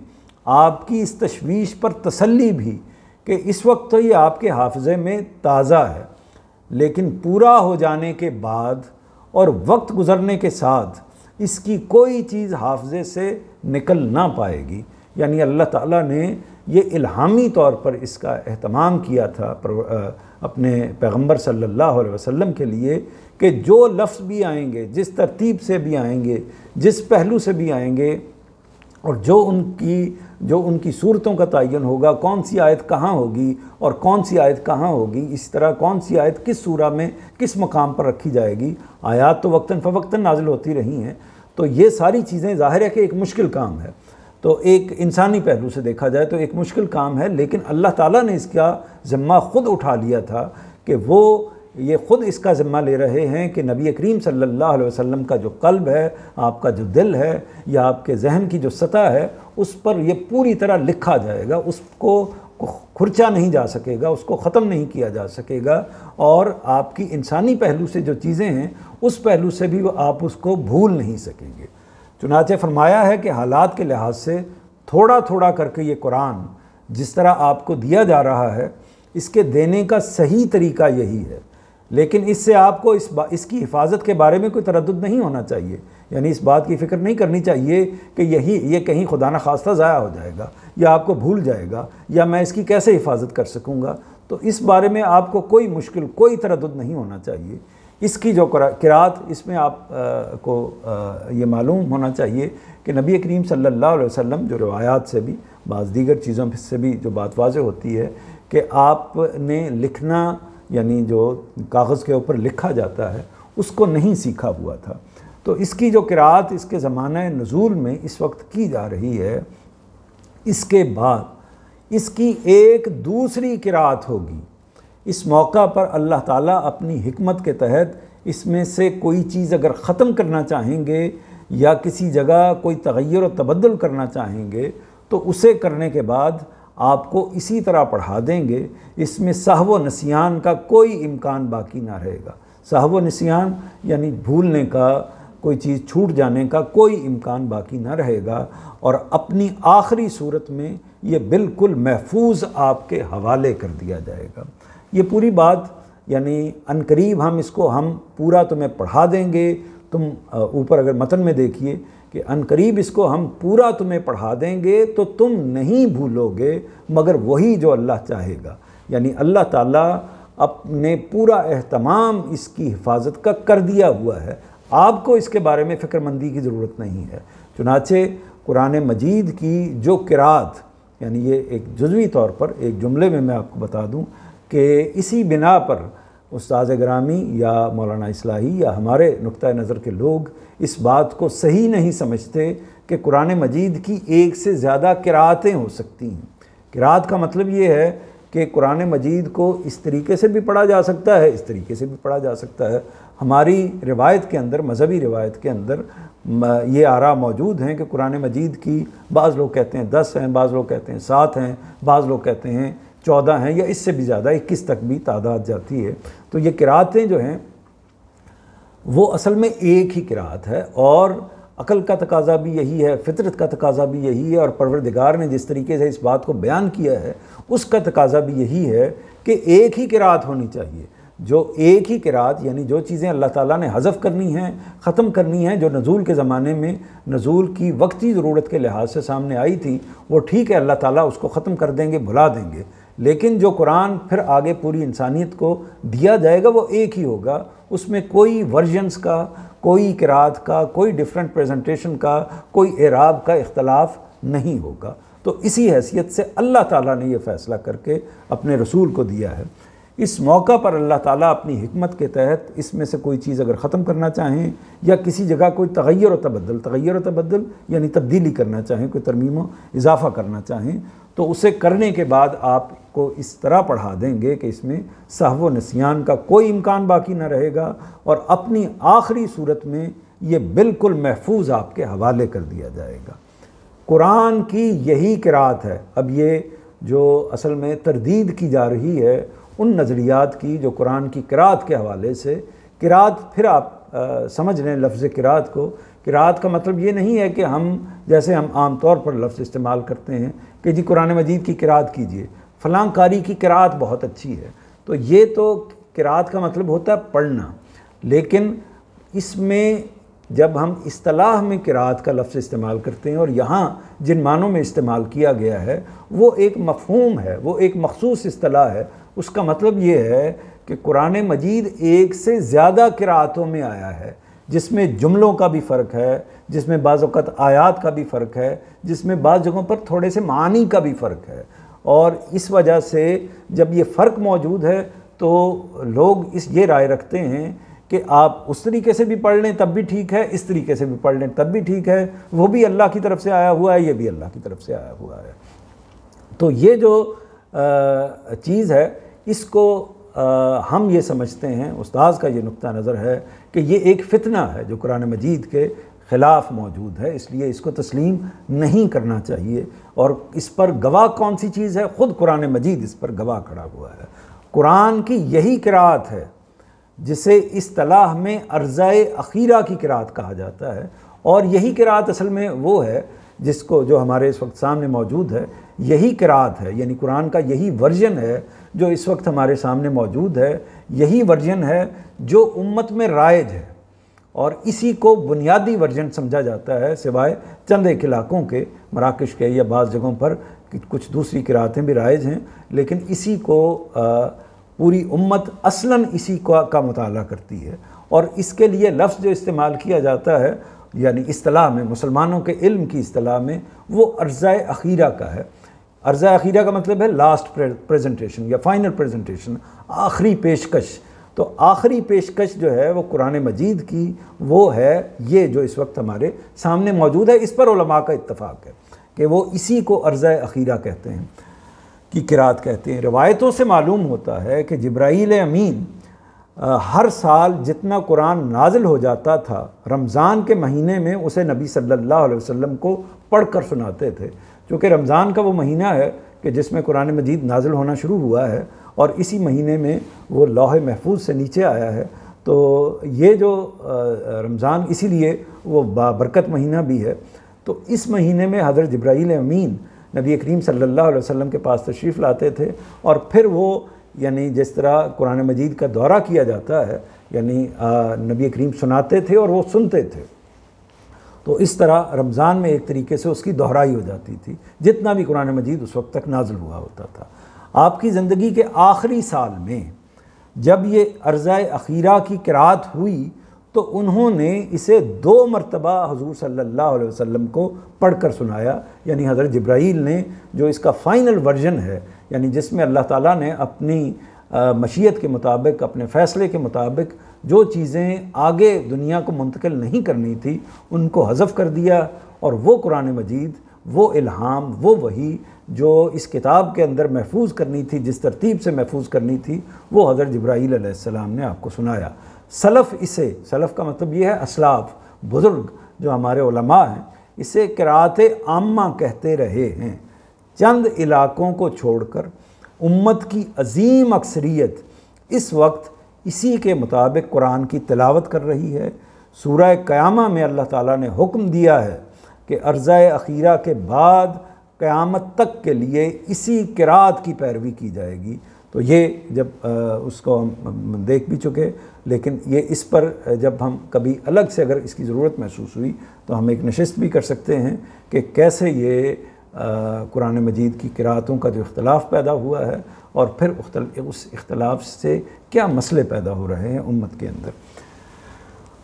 آپ کی اس تشویش پر تسلی بھی کہ اس وقت تو یہ آپ کے حافظے میں تازہ ہے، لیکن پورا ہو جانے کے بعد اور وقت گزرنے کے ساتھ اس کی کوئی چیز حافظے سے نکل نہ پائے گی۔ یعنی اللہ تعالیٰ نے یہ الہامی طور پر اس کا اہتمام کیا تھا اپنے پیغمبر صلی اللہ علیہ وسلم کے لیے کہ جو لفظ بھی آئیں گے، جس ترتیب سے بھی آئیں گے، جس پہلو سے بھی آئیں گے، اور جو ان کی صورتوں کا تعین ہوگا، کون سی آیت کہاں ہوگی اور کون سی آیت کہاں ہوگی، اس طرح کون سی آیت کس سورہ میں کس مقام پر رکھی جائے گی۔ آیات تو وقتاً فوقتاً نازل ہوتی رہی ہیں، تو یہ ساری چیزیں ظاہر ہے کہ ایک مشکل کام ہے، تو ایک انسانی پہلو سے دیکھا جائے تو ایک مشکل کام ہے، لیکن اللہ تعالیٰ نے اس کا ذمہ خود اٹھا لیا تھا کہ وہ یہ خود اس کا ذمہ لے رہے ہیں کہ نبی کریم صلی اللہ علیہ وسلم کا جو قلب ہے، آپ کا جو دل ہے یا آپ کے ذہن کی جو سطح ہے، اس پر یہ پوری طرح لکھا جائے گا، اس کو کھرچا نہیں جا سکے گا، اس کو ختم نہیں کیا جا سکے گا، اور آپ کی انسانی پہلو سے جو چیزیں ہیں اس پہلو سے بھی آپ اس کو بھول نہیں سکیں گے۔ چنانچہ فرمایا ہے کہ حالات کے لحاظ سے تھوڑا تھوڑا کر کے یہ قرآن جس طرح آپ کو دیا جا رہا ہے، اس کے دینے کا صحیح طریقہ یہی ہے، لیکن اس سے آپ کو اس کی حفاظت کے بارے میں کوئی تردد نہیں ہونا چاہیے، یعنی اس بات کی فکر نہیں کرنی چاہیے کہ یہ کہیں خدا نخواستہ ضائع ہو جائے گا یا آپ کو بھول جائے گا یا میں اس کی کیسے حفاظت کر سکوں گا۔ تو اس بارے میں آپ کو کوئی مشکل، کوئی تردد نہیں ہونا چاہیے۔ اس کی جو قرات، اس میں آپ کو یہ معلوم ہونا چاہیے کہ نبی کریم صلی اللہ علیہ وسلم جو روایات سے بھی، بعض دیگر چیزوں سے بھی جو بات واضح ہوتی ہے کہ آپ نے لکھنا، یعنی جو کاغذ کے اوپر لکھا جاتا ہے، اس کو نہیں سیکھا ہوا تھا۔ تو اس کی جو قرات اس کے زمانہ نزول میں اس وقت کی جا رہی ہے، اس کے بعد اس کی ایک دوسری قرات ہوگی۔ اس موقع پر اللہ تعالیٰ اپنی حکمت کے تحت اس میں سے کوئی چیز اگر ختم کرنا چاہیں گے یا کسی جگہ کوئی تغیر و تبدل کرنا چاہیں گے تو اسے کرنے کے بعد آپ کو اسی طرح پڑھا دیں گے۔ اس میں سہو و نسیان کا کوئی امکان باقی نہ رہے گا۔ سہو و نسیان یعنی بھولنے کا، کوئی چیز چھوٹ جانے کا کوئی امکان باقی نہ رہے گا، اور اپنی آخری صورت میں یہ بالکل محفوظ آپ کے حوالے کر دیا جائے گا۔ یہ پوری بات یعنی عنقریب ہم پورا تمہیں پڑھا دیں گے۔ تم اوپر اگر متن میں دیکھیے کہ عنقریب اس کو ہم پورا تمہیں پڑھا دیں گے تو تم نہیں بھولو گے مگر وہی جو اللہ چاہے گا۔ یعنی اللہ تعالیٰ اپنے پورا اہتمام اس کی حفاظت کا کر دیا ہوا ہے، آپ کو اس کے بارے میں فکر مندی کی ضرورت نہیں ہے۔ چنانچہ قرآن مجید کی جو قرات، یعنی یہ ایک جزوی طور پر ایک جملے میں آپ کو بتا دوں کہ اسی بنا پر استاذ گرامی یا مولانا اصلاحی یا ہمارے نقطہ نظر کے لوگ اس بات کو صحیح نہیں سمجھتے کہ قرآن مجید کی ایک سے زیادہ قراتیں ہو سکتی ہیں۔ قرات کا مطلب یہ ہے کہ قرآن مجید کو اس طریقے سے بھی پڑھا جا سکتا ہے، اس طریقے سے بھی پڑھا جا سکتا ہے۔ ہماری روایت کے اندر، مذہبی روایت کے اندر یہ آراء موجود ہیں کہ قرآن مجید کی بعض لوگ کہتے ہیں 10 ہیں، بعض لوگ کہتے ہیں 7 ہیں، بعض لوگ کہتے ہیں 14 ہیں، یا اس سے بھی زیادہ 21 تک بھی تعداد جاتی ہے۔ تو یہ قراتیں جو ہیں وہ اصل میں ایک ہی قرات ہے، اور عقل کا تقاضا بھی یہی ہے، فطرت کا تقاضا بھی یہی ہے، اور پروردگار نے جس طریقے سے اس بات کو بیان کیا ہے اس کا تقاضا بھی یہی ہے کہ ایک ہی قرات ہونی چاہیے۔ جو ایک ہی قرات، یعنی جو چیزیں اللہ تعالیٰ نے حذف کرنی ہیں، ختم کرنی ہیں، جو نزول کے زمانے میں نزول کی وقتی ضرورت کے لحاظ سے سامنے آئی تھی، وہ ٹھیک ہے، اللہ تعالیٰ اس کو ختم کر دیں گے، بھلا دیں گے، لیکن جو قرآن پھر آگے پوری انسانیت کو دیا جائے گا وہ ایک ہی ہوگا۔ اس میں کوئی ورژنز کا، کوئی قرات کا، کوئی ڈیفرنٹ پریزنٹیشن کا، کوئی اعراب کا اختلاف نہیں ہوگا۔ تو اسی حیثیت سے اللہ تعالیٰ نے یہ فیصلہ کر کے اپنے رسول کو دیا ہے۔ اس موقع پر اللہ تعالیٰ اپنی حکمت کے تحت اس میں سے کوئی چیز اگر ختم کرنا چاہیں یا کسی جگہ کوئی تغیر و تبدل یعنی تبدیلی کرنا چاہیں، کوئی ترمیم و اضافہ کرنا چاہیں، تو اسے کرنے کے بعد آپ کو اس طرح پڑھا دیں گے کہ اس میں سہو و نسیان کا کوئی امکان باقی نہ رہے گا، اور اپنی آخری صورت میں یہ بالکل محفوظ آپ کے حوالے کر دیا جائے گا۔ قرآن کی یہی قرأت ہے۔ اب یہ جو اصل میں تردید کی جا رہی ہے ان نظریات کی جو قرآن کی قرأت کے حوالے سے، قرأت پھر آپ سمجھ لیں لفظ قرأت کو، قرأت کا مطلب یہ نہیں ہے کہ ہم جیسے ہم عام طور پر لفظ استعمال کرتے ہیں کہ جی قرآن مجید کی قرأت کیجئے، فلاں قاری کی قرأت بہت اچھی ہے، تو یہ تو قرأت کا مطلب ہوتا ہے پڑھنا، لیکن اس میں جب ہم اصطلاح میں قرأت کا لفظ استعمال کرتے ہیں اور یہاں جن معنوں میں استعمال کیا گیا ہے وہ ایک مفہوم ہے، وہ ایک مخصوص اصطلاح ہے، اس کا مطلب یہ ہے کہ قرآن مجید ایک سے زیادہ قرأتوں میں آیا ہے، جس میں جملوں کا بھی فرق ہے، جس میں بعض اوقات آیات کا بھی فرق ہے، جس میں بعض جگہوں پر تھوڑے سے معانی کا بھی فرق ہے، اور اس وجہ سے جب یہ فرق موجود ہے تو لوگ یہ رائے رکھتے ہیں کہ آپ اس طریقے سے بھی پڑھ لیں تب بھی ٹھیک ہے، اس طریقے سے بھی پڑھ لیں تب بھی ٹھیک ہے، وہ بھی اللہ کی طرف سے آیا ہوا ہے، یہ بھی اللہ کی طرف سے آیا ہوا ہے۔ تو یہ جو چیز ہے اس کو ہم یہ سمجھتے ہیں، استاذ کا یہ نقطہ نظر ہے کہ یہ ایک فتنہ ہے جو قرآن مجید کے خلاف موجود ہے، اس لیے اس کو تسلیم نہیں کرنا چاہیے، اور اس پر گواہ کون سی چیز ہے؟ خود قرآن مجید اس پر گواہ کھڑا ہوا ہے۔ قرآن کی یہی قرأت ہے جسے اصطلاح میں عرضۂ اخیرہ کی قرأت کہا جاتا ہے، اور یہی قرأت اصل میں وہ ہے جس کو جو ہمارے اس وقت سامنے موجود ہے، یہی قرأت ہے، یعنی قرآن کا یہی ورژن ہے جو اس وقت ہمارے سامنے موجود ہے، یہی ورژن ہے جو امت میں رائج ہے، اور اسی کو بنیادی ورژن سمجھا جاتا ہے، سوائے چند ایک علاقوں کے، مراکش کے یا بعض جگہوں پر کچھ دوسری قرأتیں بھی رائج ہیں، لیکن اسی کو پوری امت اصلاً اسی کا مطالعہ کرتی ہے، اور اس کے لیے لفظ جو استعمال کیا جاتا ہے یعنی اصطلاح میں، مسلمانوں کے علم کی اصطلاح میں، وہ عرضۂ اخیرہ کا ہے۔ عرضۂ اخیرہ کا مطلب ہے لاسٹ پریزنٹیشن یا فائنل پریزنٹیشن، آخری پیشکش۔ تو آخری پیشکش جو ہے وہ قرآن مجید کی وہ ہے یہ جو اس وقت ہمارے سامنے موجود ہے، اس پر علماء کا اتفاق ہے کہ وہ اسی کو عرضۂ اخیرہ کہتے ہیں، کی قرأت کہتے ہیں۔ روایتوں سے معلوم ہوتا ہے کہ جبرائیل امین ہر سال جتنا قرآن نازل ہو جاتا تھا رمضان کے مہینے میں اسے نبی صلی اللہ علیہ وسلم کو پڑھ کر سناتے تھے، چونکہ رمضان کا وہ مہینہ ہے کہ جس میں قرآن مجید نازل ہونا شروع ہوا ہے، اور اسی مہینے میں وہ لوح محفوظ سے نیچے آیا ہے، تو یہ جو رمضان اسی لیے وہ بابرکت مہینہ بھی ہے۔ تو اس مہینے میں حضرت جبرائیل امین نبی کریم صلی اللہ علیہ وسلم کے پاس تشریف لاتے تھے، اور پھر وہ یعنی جس طرح قرآن مجید کا دورہ کیا جاتا ہے، یعنی نبی کریم سناتے تھے اور وہ سنتے تھے، تو اس طرح رمضان میں ایک طریقے سے اس کی دہرائی ہو جاتی تھی، جتنا بھی قرآن مجید اس وقت تک نازل ہوا ہوتا تھا۔ آپ کی زندگی کے آخری سال میں جب یہ عرضۂ اخیرہ کی قرأت ہوئی تو انہوں نے اسے 2 مرتبہ حضور صلی اللہ علیہ وسلم کو پڑھ کر سنایا، یعنی حضرت جبرائیل نے جو اس کا فائنل ورژن ہے، یعنی جس میں اللہ تعالیٰ نے اپنی مشیت کے مطابق، اپنے فیصلے کے مطابق جو چیزیں آگے دنیا کو منتقل نہیں کرنی تھی ان کو حذف کر دیا، اور وہ قرآن مجید، وہ الہام، وہ وحی جو اس کتاب کے اندر محفوظ کرنی تھی، جس ترتیب سے محفوظ کرنی تھی، وہ حضرت جبرائیل علیہ السلام نے آپ کو سنایا۔ سلف سلف کا مطلب یہ ہے اسلاف، بزرگ جو ہمارے علماء ہیں، اسے قرأت عامہ کہتے رہے ہیں۔ چند علاقوں کو چھوڑ کر امت کی عظیم اکثریت اس وقت اسی کے مطابق قرآن کی تلاوت کر رہی ہے۔ سورہ قیامہ میں اللہ تعالیٰ نے حکم دیا ہے کہ عرضۂ اخیرہ کے بعد قیامت تک کے لیے اسی قرأت کی پیروی کی جائے گی۔ تو یہ جب اس کو ہم دیکھ بھی چکے، لیکن یہ اس پر جب ہم کبھی الگ سے اگر اس کی ضرورت محسوس ہوئی تو ہم ایک نشست بھی کر سکتے ہیں کہ کیسے یہ قرآن مجید کی قرأتوں کا جو اختلاف پیدا ہوا ہے، اور پھر اس اختلاف سے کیا مسئلے پیدا ہو رہے ہیں امت کے اندر۔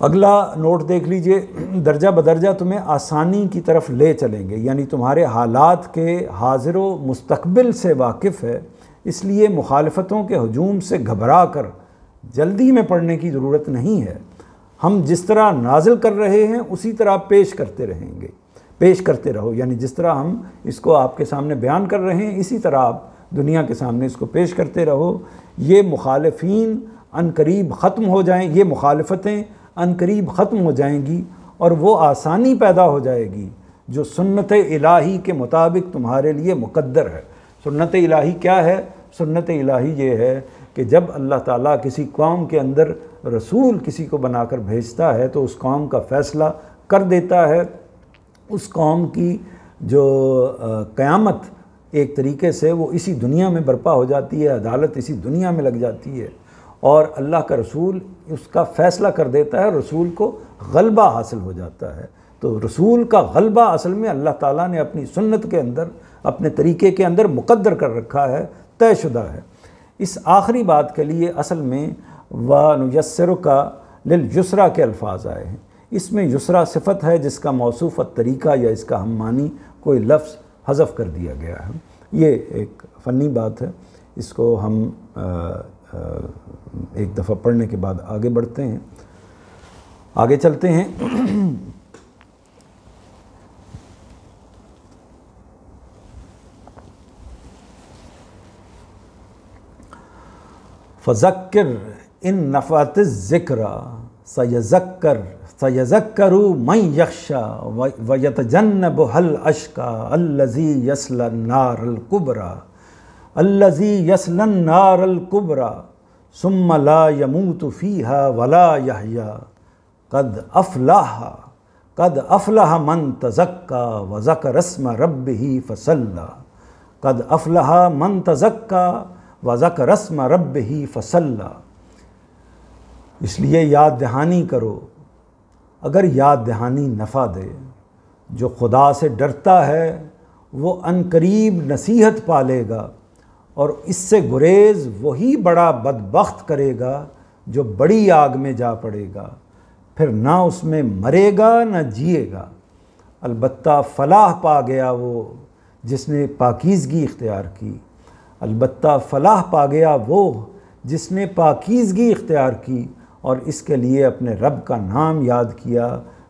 اگلا نوٹ دیکھ لیجئے، درجہ بدرجہ تمہیں آسانی کی طرف لے چلیں گے، یعنی تمہارے حالات کے حاضر و مستقبل سے واقف ہے، اس لیے مخالفتوں کے ہجوم سے گھبرا کر جلدی میں پڑھنے کی ضرورت نہیں ہے۔ ہم جس طرح نازل کر رہے ہیں اسی طرح پیش کرتے رہیں گے، پیش کرتے رہو، یعنی جس طرح ہم اس کو آپ کے سامنے بیان کر رہے ہیں اسی طرح آپ دنیا کے سامنے اس کو پیش کرتے رہو۔ یہ مخالفین عنقریب ختم ہو جائیں، یہ مخالفتیں عنقریب ختم ہو جائیں گی اور وہ آسانی پیدا ہو جائے گی جو سنت الہی کے مطابق تمہارے لیے مقدر ہے۔ سنت الہی کیا ہے؟ سنت الہی یہ ہے کہ جب اللہ تعالیٰ کسی قوم کے اندر رسول کسی کو بنا کر بھیجتا ہے تو اس قوم کا فیصلہ کر دیتا ہے، اس قوم کی جو قیامت ایک طریقے سے وہ اسی دنیا میں برپا ہو جاتی ہے، عدالت اسی دنیا میں لگ جاتی ہے، اور اللہ کا رسول اس کا فیصلہ کر دیتا ہے، رسول کو غلبہ حاصل ہو جاتا ہے۔ تو رسول کا غلبہ اصل میں اللہ تعالیٰ نے اپنی سنت کے اندر، اپنے طریقے کے اندر مقدر کر رکھا ہے، طے شدہ ہے۔ اس آخری بات کے لیے اصل میں وَنُيَسِّرُكَ لِلْيُسْرَى کے الفاظ آئے ہیں۔ اس میں یسرا صفت ہے جس کا موصوف طریقہ یا اس کا ہم معنی کوئی لفظ حذف کر دیا گیا ہے۔ یہ ایک فنی بات ہے، اس کو ہم ایک دفعہ پڑھنے کے بعد آگے بڑھتے ہیں، آگے چلتے ہیں۔ فذکر ان نفعت الذکر سیذکر من یخشی ویتجنبها الاشقی الذی یصلی النار الکبری ثم لا يموت فیہا ولا یحیی قد افلح من تزکی وذکر اسم ربہ فصلی قد افلح من تزکی وذکر اسم ربہ فصلی۔ اس لیے یاد دہانی کرو، اگر یاد دہانی نفع دے، جو خدا سے ڈرتا ہے وہ عنقریب نصیحت پالے گا، اور اس سے گریز وہی بڑا بدبخت کرے گا جو بڑی آگ میں جا پڑے گا، پھر نہ اس میں مرے گا نہ جیے گا۔ البتہ فلاح پا گیا وہ جس نے پاکیزگی اختیار کی، البتہ فلاح پا گیا وہ جس نے پاکیزگی اختیار کی اور اس کے لیے اپنے رب کا نام یاد کیا،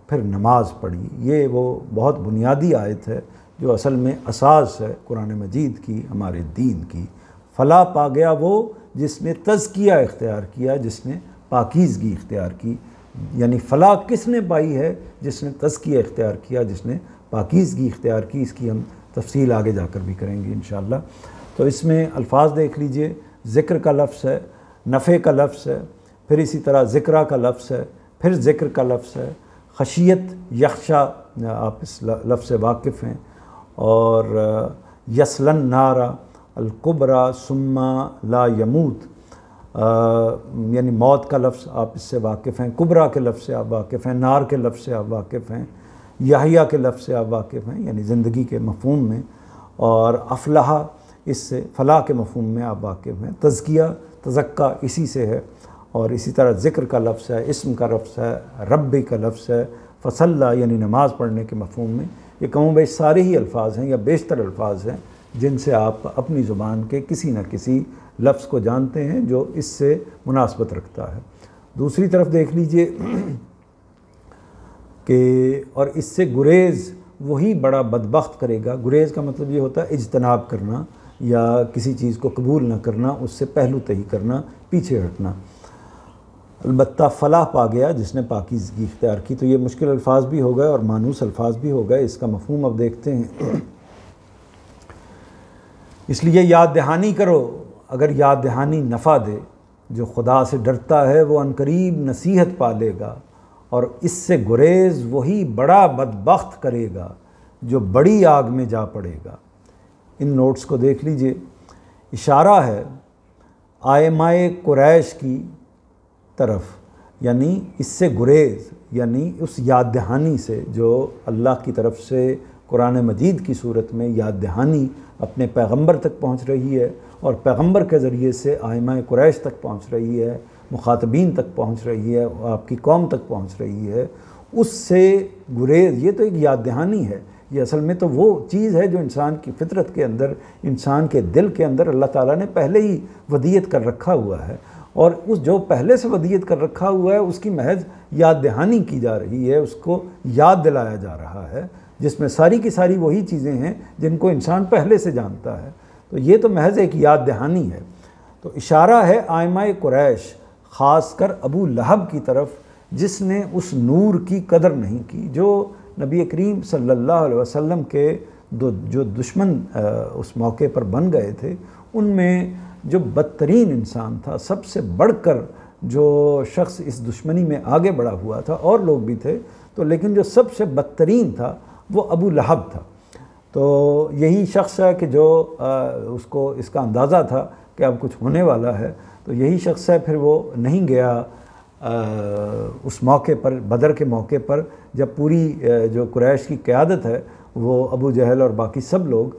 پھر نماز پڑھی۔ یہ وہ بہت بنیادی آیت ہے جو اصل میں اساس ہے قرآن مجید کی، ہمارے دین کی۔ فلاح پا گیا وہ جس نے تزکیہ اختیار کیا، جس نے پاکیزگی اختیار کی، یعنی فلاح کس نے پائی ہے؟ جس نے تزکیہ اختیار کیا، جس نے پاکیزگی اختیار کی۔ اس کی ہم تفصیل آگے جا کر بھی کریں گے انشاءاللہ۔ تو اس میں الفاظ دیکھ لیجئے، ذکر کا لفظ ہے، نفع کا لفظ ہے، پھر اسی طرح ذکرہ کا لفظ ہے، پھر ذکر کا لفظ ہے، خشیت یخشا آپ اس لفظ سے واقف ہیں، اور یصلی النار الکبری ثم لا یموت، یعنی موت کا لفظ آپ اس سے واقف ہیں، کبریٰ کے لفظ سے آپ واقف ہیں، نار کے لفظ سے آپ واقف ہیں، یحییٰ کے لفظ سے آپ واقف ہیں، یعنی زندگی کے مفہوم میں، اور افلح اس سے فلاح کے مفہوم میں آپ واقف ہیں، تزکیہ تزکا اسی سے ہے، اور اسی طرح ذکر کا لفظ ہے، اسم کا لفظ ہے، ربی کا لفظ ہے، فصلی یعنی نماز پڑھنے کے مفہوم میں۔ یہ کم و بیش سارے ہی الفاظ ہیں یا بیشتر الفاظ ہیں جن سے آپ اپنی زبان کے کسی نہ کسی لفظ کو جانتے ہیں جو اس سے مناسبت رکھتا ہے۔ دوسری طرف دیکھ لیجئے کہ اور اس سے گریز وہی بڑا بدبخت کرے گا۔ گریز کا مطلب یہ ہوتا ہے اجتناب کرنا یا کسی چیز کو قبول نہ کرنا، اس سے پہلو تہی کرنا، پیچھے ہٹنا۔ البتہ فلاح پا گیا جس نے پاکیزگی اختیار کی۔ تو یہ مشکل الفاظ بھی ہو گئے اور مانوس الفاظ بھی ہو گئے، اس کا مفہوم اب دیکھتے ہیں۔ اس لیے یاد دہانی کرو، اگر یاد دہانی نفع دے، جو خدا سے ڈرتا ہے وہ عنقریب نصیحت پالے گا، اور اس سے گریز وہی بڑا بدبخت کرے گا جو بڑی آگ میں جا پڑے گا۔ ان نوٹس کو دیکھ لیجئے، اشارہ ہے آئمہ قریش کی طرف، یعنی اس سے گریز، یعنی اس یاد دہانی سے جو اللہ کی طرف سے قرآن مجید کی صورت میں یاد دہانی اپنے پیغمبر تک پہنچ رہی ہے، اور پیغمبر کے ذریعے سے آئمہ قریش تک پہنچ رہی ہے، مخاطبین تک پہنچ رہی ہے، آپ کی قوم تک پہنچ رہی ہے، اس سے گریز۔ یہ تو ایک یاد دہانی ہے یہ اصل میں تو وہ چیز ہے جو انسان کی فطرت کے اندر، انسان کے دل کے اندر اللہ تعالیٰ نے پہلے ہی ودیت کر رکھا ہوا ہے، اور اس جو پہلے سے ودیت کر رکھا ہوا ہے اس کی محض یاد دہانی کی جا رہی ہے، اس کو یاد دلایا جا رہا ہے، جس میں ساری کی ساری وہی چیزیں ہیں جن کو انسان پہلے سے جانتا ہے۔ تو یہ تو محض ایک یاد دہانی ہے۔ تو اشارہ ہے آئمہ قریش، خاص کر ابو لہب کی طرف، جس نے اس نور کی قدر نہیں کی جو نبی کریم صلی اللہ علیہ وسلم کے جو دشمن اس موقع پر بن گئے تھے، ان میں جو بدترین انسان تھا، سب سے بڑھ کر جو شخص اس دشمنی میں آگے بڑھا ہوا تھا، اور لوگ بھی تھے تو، لیکن جو سب سے بدترین تھا وہ ابو لہب تھا۔ تو یہی شخص ہے کہ جو اس کو اس کا اندازہ تھا کہ اب کچھ ہونے والا ہے، تو یہی شخص ہے، پھر وہ نہیں گیا اس موقع پر، بدر کے موقع پر، جب پوری جو قریش کی قیادت ہے وہ ابو جہل اور باقی سب لوگ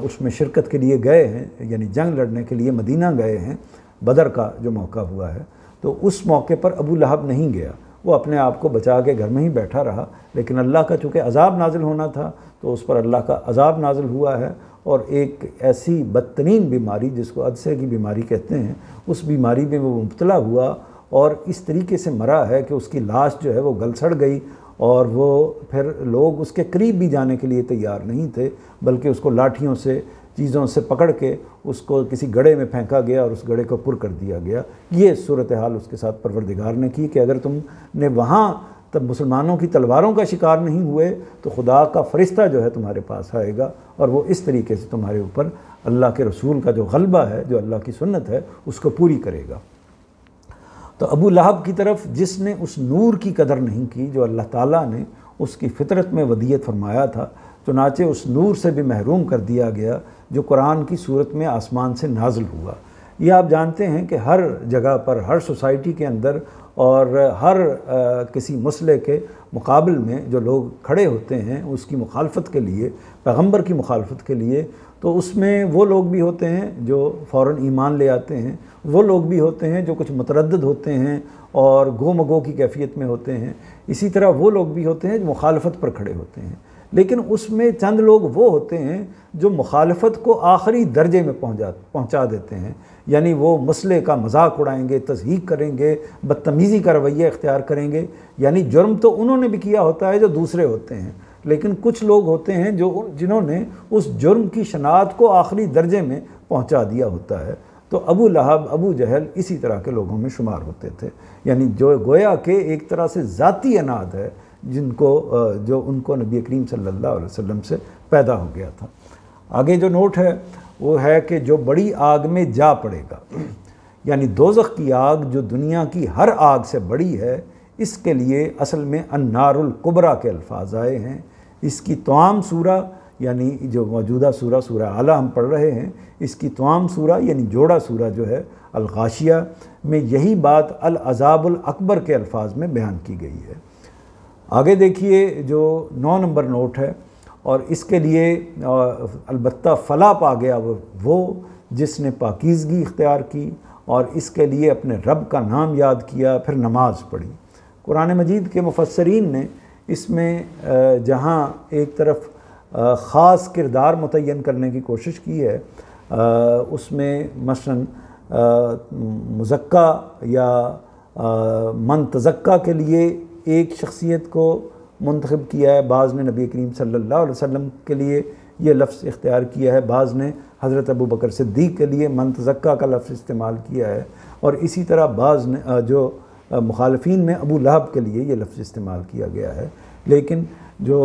اس میں شرکت کے لیے گئے ہیں، یعنی جنگ لڑنے کے لیے مدینہ گئے ہیں، بدر کا جو موقع ہوا ہے، تو اس موقع پر ابو لہب نہیں گیا، وہ اپنے آپ کو بچا کے گھر میں ہی بیٹھا رہا، لیکن اللہ کا چونکہ عذاب نازل ہونا تھا تو اس پر اللہ کا عذاب نازل ہوا ہے، اور ایک ایسی بدترین بیماری جس کو عدسے کی بیماری کہتے ہیں، اس بیماری میں وہ مبتلا ہوا، اور اس طریقے سے مرا ہے کہ اس کی لاش جو ہے وہ گل سڑ گئی، اور وہ پھر لوگ اس کے قریب بھی جانے کے لیے تیار نہیں تھے، بلکہ اس کو لاٹھیوں سے، چیزوں سے پکڑ کے اس کو کسی گڑھے میں پھینکا گیا اور اس گڑھے کو پر کر دیا گیا۔ یہ صورتحال اس کے ساتھ پروردگار نے کی کہ اگر تم نے وہاں تب مسلمانوں کی تلواروں کا شکار نہیں ہوئے تو خدا کا فرشتہ جو ہے تمہارے پاس آئے گا، اور وہ اس طریقے سے تمہارے اوپر اللہ کے رسول کا جو غلبہ ہے، جو اللہ کی سنت ہے، اس کو پوری کرے گا۔ تو ابو لہب کی طرف، جس نے اس نور کی قدر نہیں کی جو اللہ تعالیٰ نے اس کی فطرت میں ودیت فرمایا تھا، چنانچہ اس نور سے بھی محروم کر دیا گیا جو قرآن کی صورت میں آسمان سے نازل ہوا۔ یہ آپ جانتے ہیں کہ ہر جگہ پر، ہر سوسائٹی کے اندر، اور ہر کسی مسئلے کے مقابل میں جو لوگ کھڑے ہوتے ہیں اس کی مخالفت کے لیے، پیغمبر کی مخالفت کے لیے، تو اس میں وہ لوگ بھی ہوتے ہیں جو فوراً ایمان لے آتے ہیں، وہ لوگ بھی ہوتے ہیں جو کچھ متردد ہوتے ہیں اور گو مگو کی کیفیت میں ہوتے ہیں، اسی طرح وہ لوگ بھی ہوتے ہیں جو مخالفت پر کھڑے ہوتے ہیں، لیکن اس میں چند لوگ وہ ہوتے ہیں جو مخالفت کو آخری درجے میں پہنچا دیتے ہیں، یعنی وہ مسئلے کا مذاق اڑائیں گے، تضحیق کریں گے، بدتمیزی کا رویہ اختیار کریں گے، یعنی جرم تو انہوں نے بھی کیا ہوتا ہے جو دوسرے ہوتے ہیں، لیکن کچھ لوگ ہوتے ہیں جنہوں نے اس جرم کی شناعت کو آخری درجے میں پہنچا دیا ہوتا ہے۔ تو ابو لہب، ابو جہل اسی طرح کے لوگوں میں شمار ہوتے تھے، یعنی جو گویا کہ ایک طرح سے ذاتی اناد ہے جو ان کو نبی کریم صلی اللہ علیہ وسلم سے پیدا ہو گیا تھا۔ آگے جو نوٹ ہے وہ ہے کہ جو بڑی آگ میں جا پڑے گا، یعنی دوزخ کی آگ جو دنیا کی ہر آگ سے بڑی ہے، اس کے لیے اصل میں النار الکبریٰ کے الفاظ آئے ہیں۔ اس کی توام سورہ، یعنی جو موجودہ سورہ اعلیٰ ہم پڑھ رہے ہیں، اس کی توام سورہ یعنی جوڑا سورہ جو ہے الغاشیہ میں یہی بات العذاب الاکبر کے الفاظ میں بیان کی گئی ہے۔ آگے دیکھیے جو 9 نمبر نوٹ ہے، اور اس کے لیے البتہ فلاح پا گیا وہ جس نے پاکیزگی اختیار کی اور اس کے لیے اپنے رب کا نام یاد کیا، پھر نماز پڑھی۔ قرآن مجید کے مفسرین نے اس میں جہاں ایک طرف خاص کردار متعین کرنے کی کوشش کی ہے، اس میں مثلاً مزکہ یا من تزکہ کے لیے ایک شخصیت کو منتخب کیا ہے، بعض نے نبی کریم صلی اللہ علیہ وسلم کے لیے یہ لفظ اختیار کیا ہے، بعض نے حضرت ابو بکر صدیق کے لیے من تزکہ کا لفظ استعمال کیا ہے، اور اسی طرح بعض نے جو مخالفین میں ابو لہب کے لیے یہ لفظ استعمال کیا گیا ہے۔ لیکن جو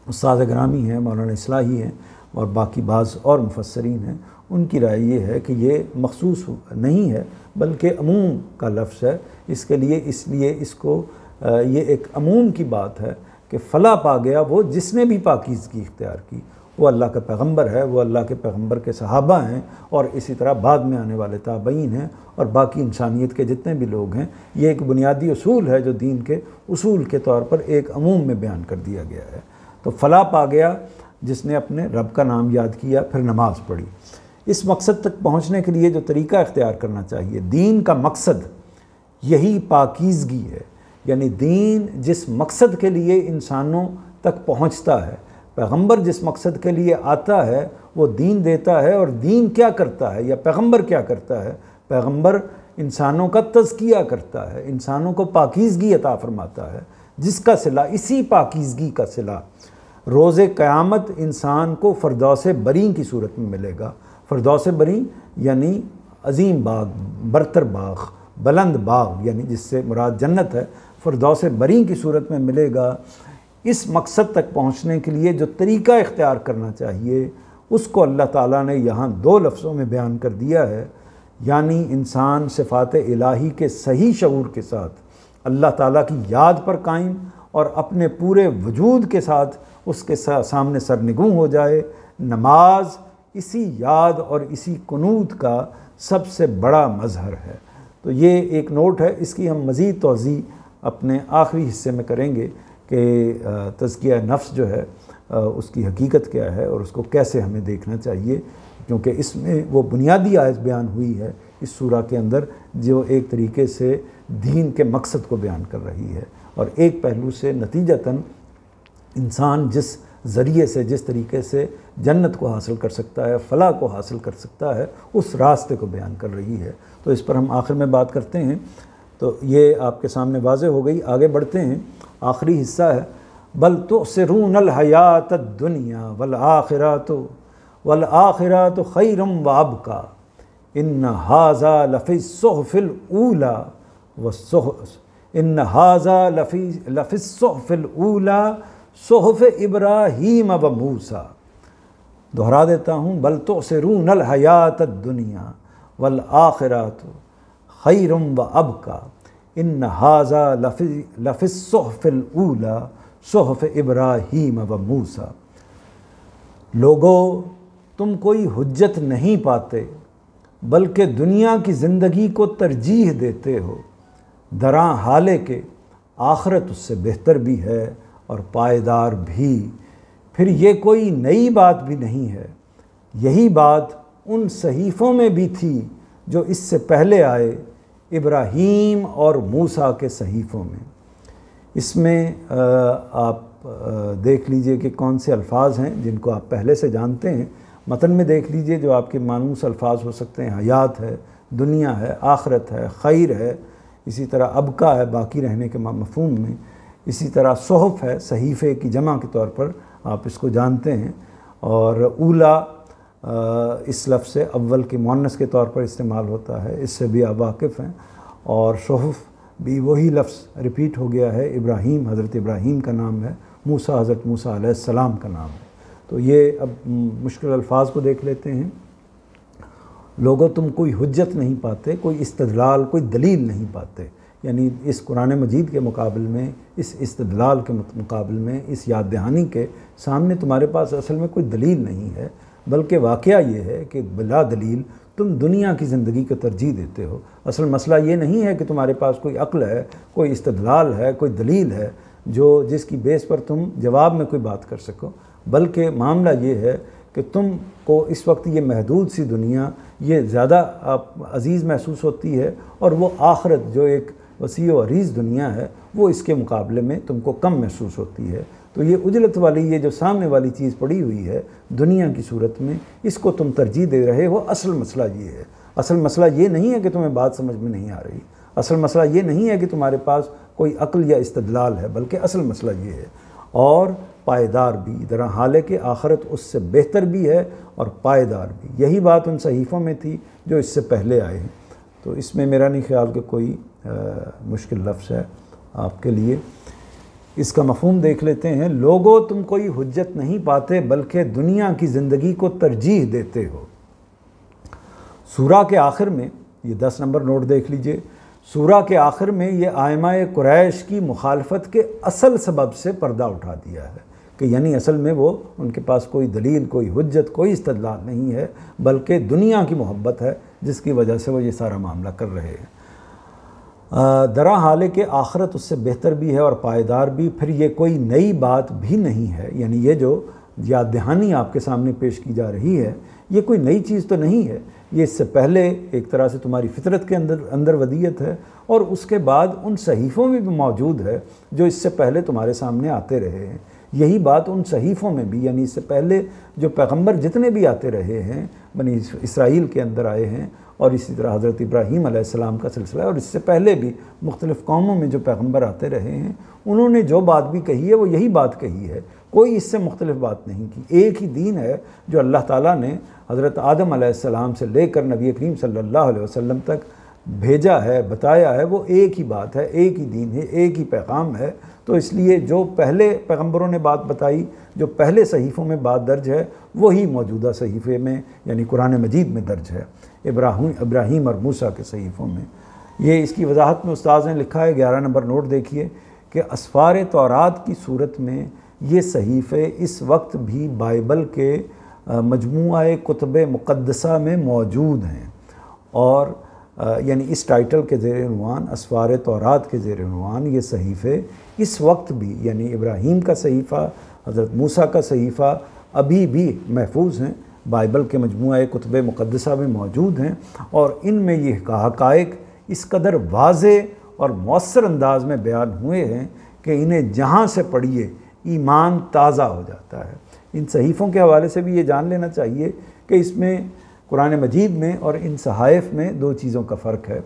استاد گرامی ہیں، مولانا اصلاحی ہیں، اور باقی بعض اور مفسرین ہیں، ان کی رائے یہ ہے کہ یہ مخصوص نہیں ہے بلکہ عموم کا لفظ ہے، اس لیے اس کو یہ ایک عموم کی بات ہے کہ فلاح پا گیا وہ جس نے بھی پاکیزگی اختیار کی، وہ اللہ کا پیغمبر ہے، وہ اللہ کے پیغمبر کے صحابہ ہیں، اور اسی طرح بعد میں آنے والے تابعین ہیں، اور باقی انسانیت کے جتنے بھی لوگ ہیں۔ یہ ایک بنیادی اصول ہے جو دین کے اصول کے طور پر ایک عموم میں بیان کر دیا گیا ہے۔ تو فلاح پا گیا جس نے اپنے رب کا نام یاد کیا، پھر نماز پڑھی۔ اس مقصد تک پہنچنے کے لیے جو طریقہ اختیار کرنا چاہیے، دین کا مقصد یہی پاکیزگی ہے، یعنی دین جس مقصد کے لیے انسانوں تک پہنچتا ہے۔ پیغمبر جس مقصد کے لیے آتا ہے وہ دین دیتا ہے، اور دین کیا کرتا ہے یا پیغمبر کیا کرتا ہے؟ پیغمبر انسانوں کا تزکیہ کرتا ہے، انسانوں کو پاکیزگی عطا فرماتا ہے، جس کا صلہ، اسی پاکیزگی کا صلہ روز قیامت انسان کو فردوس بریں کی صورت میں ملے گا۔ فردوس بریں یعنی عظیم باغ، برتر باغ، بلند باغ، یعنی جس سے مراد جنت ہے، فردوس بریں کی صورت میں ملے گا۔ اس مقصد تک پہنچنے کے لیے جو طریقہ اختیار کرنا چاہیے اس کو اللہ تعالیٰ نے یہاں 2 لفظوں میں بیان کر دیا ہے، یعنی انسان صفات الہی کے صحیح شعور کے ساتھ اللہ تعالیٰ کی یاد پر قائم اور اپنے پورے وجود کے ساتھ اس کے سامنے سرنگوں ہو جائے۔ نماز اسی یاد اور اسی قنوت کا سب سے بڑا مظہر ہے۔ تو یہ ایک نوٹ ہے، اس کی ہم مزید توضیح اپنے آخری حصے میں کریں گے کہ تزکیہ نفس جو ہے اس کی حقیقت کیا ہے اور اس کو کیسے ہمیں دیکھنا چاہیے، کیونکہ اس میں وہ بنیادی آیت بیان ہوئی ہے اس سورہ کے اندر جو ایک طریقے سے دین کے مقصد کو بیان کر رہی ہے، اور ایک پہلو سے نتیجتاً انسان جس ذریعے سے، جس طریقے سے جنت کو حاصل کر سکتا ہے، فلاح کو حاصل کر سکتا ہے، اس راستے کو بیان کر رہی ہے۔ تو اس پر ہم آخر میں بات کرتے ہیں۔ تو یہ آپ کے سامنے واضح ہو گئی۔ آگے بڑھتے ہیں، آخری حصہ ہے، بل تؤثرون الحیات الدنیا والآخرات خیر وابقی ان ھذا لفی الصحف الاولی ان ھذا لفی الصحف الاولی صحف ابراہیم و موسیٰ۔ دہرا دیتا ہوں، بل تؤثرون الحیات الدنیا والآخرات خیر وابقی ان ھذا لفی الصحف الاولی صحف ابراہیم و موسیٰ۔ لوگو تم کوئی حجت نہیں پاتے بلکہ دنیا کی زندگی کو ترجیح دیتے ہو، دراں حالے کہ آخرت اس سے بہتر بھی ہے اور پائیدار بھی۔ پھر یہ کوئی نئی بات بھی نہیں ہے، یہی بات ان صحیفوں میں بھی تھی جو اس سے پہلے آئے، ابراہیم اور موسیٰ کے صحیفوں میں۔ اس میں آپ دیکھ لیجئے کہ کون سے الفاظ ہیں جن کو آپ پہلے سے جانتے ہیں۔ متن میں دیکھ لیجئے جو آپ کے مانوس الفاظ ہو سکتے ہیں، حیات ہے، دنیا ہے، آخرت ہے، خیر ہے، اسی طرح ابقا ہے، باقی رہنے کے مفہوم میں، اسی طرح صحف ہے، صحیفے کی جمع کے طور پر آپ اس کو جانتے ہیں، اور اولا اس لفظ سے اول کے مؤنث کے طور پر استعمال ہوتا ہے، اس سے بھی آپ واقف ہیں، اور صحف بھی وہی لفظ ریپیٹ ہو گیا ہے، ابراہیم حضرت ابراہیم کا نام ہے، موسیٰ حضرت موسیٰ علیہ السلام کا نام ہے۔ تو یہ اب مشکل الفاظ کو دیکھ لیتے ہیں۔ لوگوں تم کوئی حجت نہیں پاتے، کوئی استدلال، کوئی دلیل نہیں پاتے، یعنی اس قرآن مجید کے مقابل میں، اس استدلال کے مقابل میں، اس یاد دہانی کے سامنے تمہارے پاس اصل میں کوئی دلیل نہیں ہے، بلکہ واقعہ یہ ہے کہ بلا دلیل تم دنیا کی زندگی کو ترجیح دیتے ہو۔ اصل مسئلہ یہ نہیں ہے کہ تمہارے پاس کوئی عقل ہے، کوئی استدلال ہے، کوئی دلیل ہے جس کی بیس پر تم جواب میں کوئی بات کر سکو، بلکہ معاملہ یہ ہے کہ تم کو اس وقت یہ محدود سی دنیا یہ زیادہ عزیز محسوس ہوتی ہے، اور وہ آخرت جو ایک وسیع و عریض دنیا ہے وہ اس کے مقابلے میں تم کو کم محسوس ہوتی ہے۔ تو یہ اجلت والی، یہ جو سامنے والی چیز پڑی ہوئی ہے دنیا کی صورت میں، اس کو تم ترجیح دے رہے ہو۔ اصل مسئلہ یہ ہے، اصل مسئلہ یہ نہیں ہے کہ تمہیں بات سمجھ میں نہیں آ رہی، اصل مسئلہ یہ نہیں ہے کہ تمہارے پاس کوئی عقل یا استدلال ہے، بلکہ اصل مسئلہ یہ ہے، اور پائیدار بھی، درا حالے کہ آخرت اس سے بہتر بھی ہے اور پائیدار بھی۔ یہی بات ان صحیفوں میں تھی جو اس سے پہلے آئے ہیں۔ تو اس میں میرا نہیں خیال کہ کوئی مشکل لفظ ہے آپ کے لیے۔ اس کا مفہوم دیکھ لیتے ہیں، لوگو تم کوئی حجت نہیں پاتے بلکہ دنیا کی زندگی کو ترجیح دیتے ہو۔ سورہ کے آخر میں، یہ 10 نمبر نوٹ دیکھ لیجئے، سورہ کے آخر میں یہ آئمہ قریش کی مخالفت کے اصل سبب سے پردہ اٹھا دیا ہے، کہ یعنی اصل میں وہ ان کے پاس کوئی دلیل، کوئی حجت، کوئی استدلال نہیں ہے، بلکہ دنیا کی محبت ہے جس کی وجہ سے وہ یہ سارا معاملہ کر رہے ہیں۔ درا حالے کہ آخرت اس سے بہتر بھی ہے اور پائیدار بھی، پھر یہ کوئی نئی بات بھی نہیں ہے، یعنی یہ جو یاد دہانی آپ کے سامنے پیش کی جا رہی ہے یہ کوئی نئی چیز تو نہیں ہے، یہ اس سے پہلے ایک طرح سے تمہاری فطرت کے اندر ودیت ہے، اور اس کے بعد ان صحیفوں میں بھی موجود ہے جو اس سے پہلے تمہارے سامنے آتے رہے ہیں۔ یہی بات ان صحیفوں میں بھی، یعنی اس سے پہلے جو پیغمبر جتنے بھی آتے رہے ہیں بنی اسرائیل کے اندر آئے ہیں، اور اسی طرح حضرت ابراہیم علیہ السلام کا سلسلہ ہے، اور اس سے پہلے بھی مختلف قوموں میں جو پیغمبر آتے رہے ہیں، انہوں نے جو بات بھی کہی ہے وہ یہی بات کہی ہے، کوئی اس سے مختلف بات نہیں کی۔ ایک ہی دین ہے جو اللہ تعالیٰ نے حضرت آدم علیہ السلام سے لے کر نبی کریم صلی اللہ علیہ وسلم تک بھیجا ہے، بتایا ہے، وہ ایک ہی بات ہے، ایک ہی دین ہے، ایک ہی پیغام ہے۔ تو اس لیے جو پہلے پیغمبروں نے بات بتائی، جو پہلے صحیفوں میں بات درج ہے، وہی موجودہ صحیفے میں یعنی قرآن مجید میں درج ہے، ابراہیم اور موسیٰ کے صحیفوں میں۔ یہ اس کی وضاحت میں استاذ نے لکھا ہے، 11 نمبر نوٹ دیکھیے کہ اسفار تورات کی صورت میں یہ صحیفے اس وقت بھی بائبل کے مجموعہ کتب مقدسہ میں موجود ہیں، اور یعنی اس ٹائٹل کے زیر عنوان اسفار تورات کے زیر عنوان یہ صحیفے اس وقت بھی، یعنی ابراہیم کا صحیفہ، حضرت موسیٰ کا صحیفہ ابھی بھی محفوظ ہیں، بائبل کے مجموعہ کتب مقدسہ میں موجود ہیں، اور ان میں یہ حقائق اس قدر واضح اور مؤثر انداز میں بیان ہوئے ہیں کہ انہیں جہاں سے پڑھیے ایمان تازہ ہو جاتا ہے۔ ان صحیفوں کے حوالے سے بھی یہ جان لینا چاہیے کہ اس میں قرآن مجید میں اور ان صحائف میں دو چیزوں کا فرق ہے۔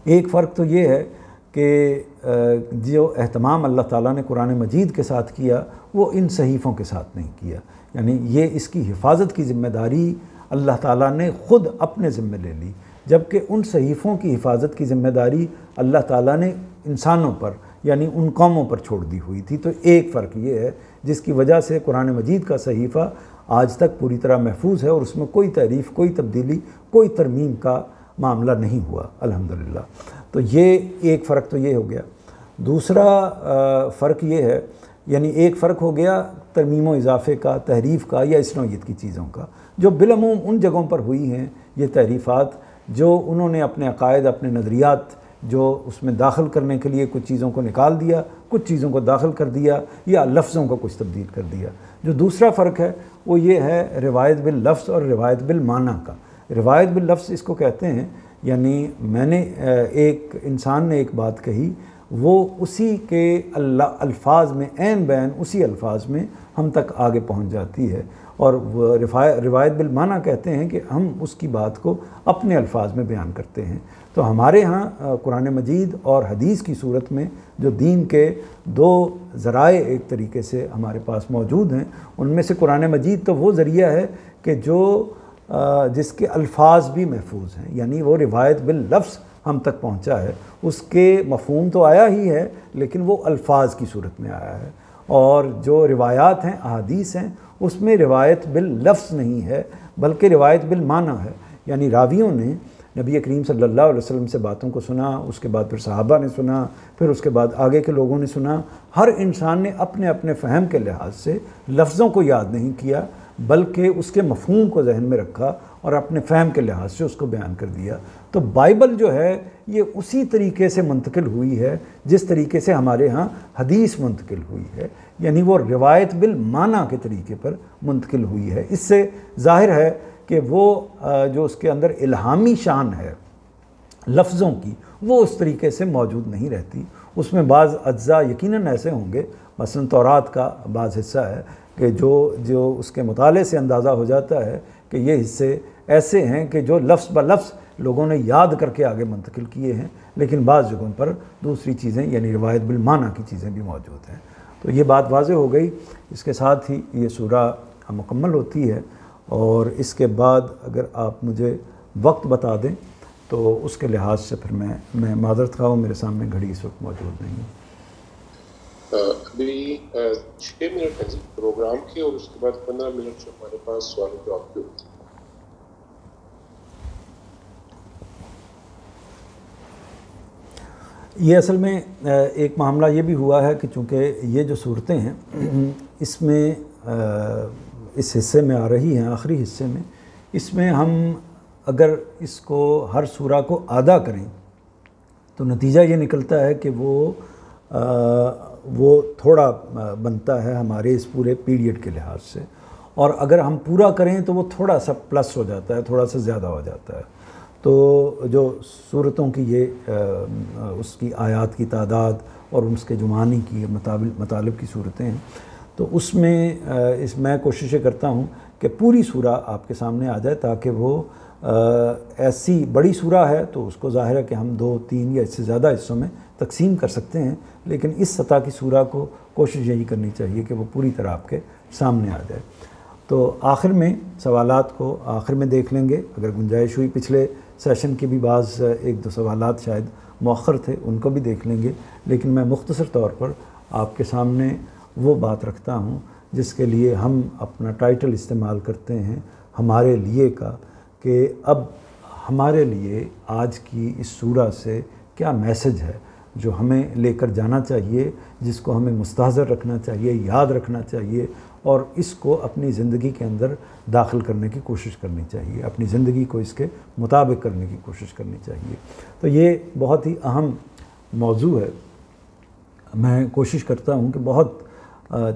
ایک فرق تو یہ ہے کہ جو اہتمام اللہ تعالیٰ نے قرآن مجید کے ساتھ کیا وہ ان صحیفوں کے ساتھ نہیں کیا، یعنی یہ اس کی حفاظت کی ذمہ داری اللہ تعالیٰ نے خود اپنے ذمہ لے لی، جبکہ ان صحیفوں کی حفاظت کی ذمہ داری اللہ تعالیٰ نے انسانوں پر یعنی ان قوموں پر چھوڑ دی ہوئی تھی۔ تو ایک فرق یہ ہے جس کی وجہ سے قرآن مجید کا صحیفہ آج تک پوری طرح محفوظ ہے، اور اس میں کوئی تحریف، کوئی تبدیلی، کوئی ترمیم کا معاملہ نہیں ہوا الحمدللہ۔ تو یہ ایک فرق تو یہ ہو گیا۔ دوسرا فرق یہ ہے، یعنی ایک فرق ہو گیا ترمیم و اضافے کا، تحریف کا، یا اس نوعیت کی چیزوں کا، جو بالعموم ان جگہوں پر ہوئی ہیں یہ تحریفات جو انہوں نے اپنے عقائد، اپنے نظریات جو اس میں داخل کرنے کے لیے کچھ چیزوں کو نکال دیا، کچھ چیزوں کو داخل کر دیا، یا لفظوں کو کچھ تبدیل کر دیا۔ جو دوسرا فرق ہے وہ یہ ہے روایت باللفظ اور روایت بالمعنی کا۔ روایت باللفظ اس کو کہتے ہیں، یعنی میں نے ایک انسان نے ایک بات کہی، وہ اسی کے الفاظ میں عین بین اسی الفاظ میں ہم تک آگے پہنچ جاتی ہے، اور روایت بالمعنی کہتے ہیں کہ ہم اس کی بات کو اپنے الفاظ میں بیان کرتے ہیں۔ تو ہمارے ہاں قرآن مجید اور حدیث کی صورت میں جو دین کے دو ذرائع ایک طریقے سے ہمارے پاس موجود ہیں، ان میں سے قرآن مجید تو وہ ذریعہ ہے کہ جو جس کے الفاظ بھی محفوظ ہیں، یعنی وہ روایت باللفظ ہم تک پہنچا ہے، اس کے مفہوم تو آیا ہی ہے لیکن وہ الفاظ کی صورت میں آیا ہے، اور جو روایات ہیں، احادیث ہیں، اس میں روایت باللفظ نہیں ہے بلکہ روایت بالمعنی ہے، یعنی راویوں نے نبی کریم صلی اللہ علیہ وسلم سے باتوں کو سنا، اس کے بعد پھر صحابہ نے سنا، پھر اس کے بعد آگے کے لوگوں نے سنا، ہر انسان نے اپنے اپنے فہم کے لحاظ سے لفظوں کو یاد نہیں کیا بلکہ اس کے مفہوم کو ذہن میں رکھا اور اپنے فہم کے لحاظ سے اس کو بیان کر دیا۔ تو بائبل جو ہے یہ اسی طریقے سے منتقل ہوئی ہے جس طریقے سے ہمارے ہاں حدیث منتقل ہوئی ہے، یعنی وہ روایت بالمعنی کے طریقے پر منتقل ہوئی ہے۔ اس سے ظاہر ہے کہ وہ جو اس کے اندر الہامی شان ہے لفظوں کی، وہ اس طریقے سے موجود نہیں رہتی۔ اس میں بعض اجزاء یقیناً ایسے ہوں گے، مثلا تورات کا بعض حصہ ہے کہ جو اس کے مطالعے سے اندازہ ہو جاتا ہے کہ یہ حصے ایسے ہیں کہ جو لفظ بلفظ لوگوں نے یاد کر کے آگے منتقل کیے ہیں، لیکن بعض جگہوں پر دوسری چیزیں یعنی روایت بالمعنی کی چیزیں بھی موجود ہیں۔ تو یہ بات واضح ہو گئی۔ اس کے ساتھ ہی یہ سورہ مکمل ہوتی ہے، اور اس کے بعد اگر آپ مجھے وقت بتا دیں تو اس کے لحاظ سے پھر میں معذرت خواہ ہوں، میرے سامنے گھڑی اس وقت موجود نہیں ہے۔ ابھی 6 منٹ ہے پروگرام کے، اور اس کے بعد 15 منٹ جو ہمارے پاس سوال و جواب کے ہوتے ہیں۔ یہ اصل میں ایک معاملہ یہ بھی ہوا ہے کہ چونکہ یہ جو صورتیں ہیں اس میں اس حصے میں آ رہی ہیں، آخری حصے میں، اس میں ہم اگر اس کو ہر سورہ کو آدھا کریں تو نتیجہ یہ نکلتا ہے کہ وہ تھوڑا بنتا ہے ہمارے اس پورے پیریڈ کے لحاظ سے، اور اگر ہم پورا کریں تو وہ تھوڑا سا پلس ہو جاتا ہے، تھوڑا سا زیادہ ہو جاتا ہے۔ تو جو صورتوں کی یہ اس کی آیات کی تعداد اور اس کے جو معنی کی مطالب کی صورتیں ہیں، تو اس میں میں کوششیں کرتا ہوں کہ پوری سورہ آپ کے سامنے آ جائے، تاکہ وہ ایسی بڑی سورہ ہے تو اس کو ظاہر ہے کہ ہم 2 3 یا اس سے زیادہ حصوں میں تقسیم کر سکتے ہیں، لیکن اس سطح کی سورہ کو کوشش یہی کرنی چاہیے کہ وہ پوری طرح آپ کے سامنے آ جائے۔ تو آخر میں سوالات کو آخر میں دیکھ لیں گے، اگر گنجائش ہوئی پچھلے سیشن کے بھی بعض 1 2 سوالات شاید مؤخر تھے، ان کو بھی دیکھ لیں گے، لیکن میں مختصر طور پر آپ کے سامنے وہ بات رکھتا ہوں جس کے لیے ہم اپنا ٹائٹل استعمال کرتے ہیں ہمارے لیے کا، کہ اب ہمارے لیے آج کی اس سورہ سے کیا میسج ہے جو ہمیں لے کر جانا چاہیے، جس کو ہمیں مستحضر رکھنا چاہیے، یاد رکھنا چاہیے، اور اس کو اپنی زندگی کے اندر داخل کرنے کی کوشش کرنی چاہیے، اپنی زندگی کو اس کے مطابق کرنے کی کوشش کرنی چاہیے۔ تو یہ بہت ہی اہم موضوع ہے۔ میں کوشش کرتا ہوں کہ بہت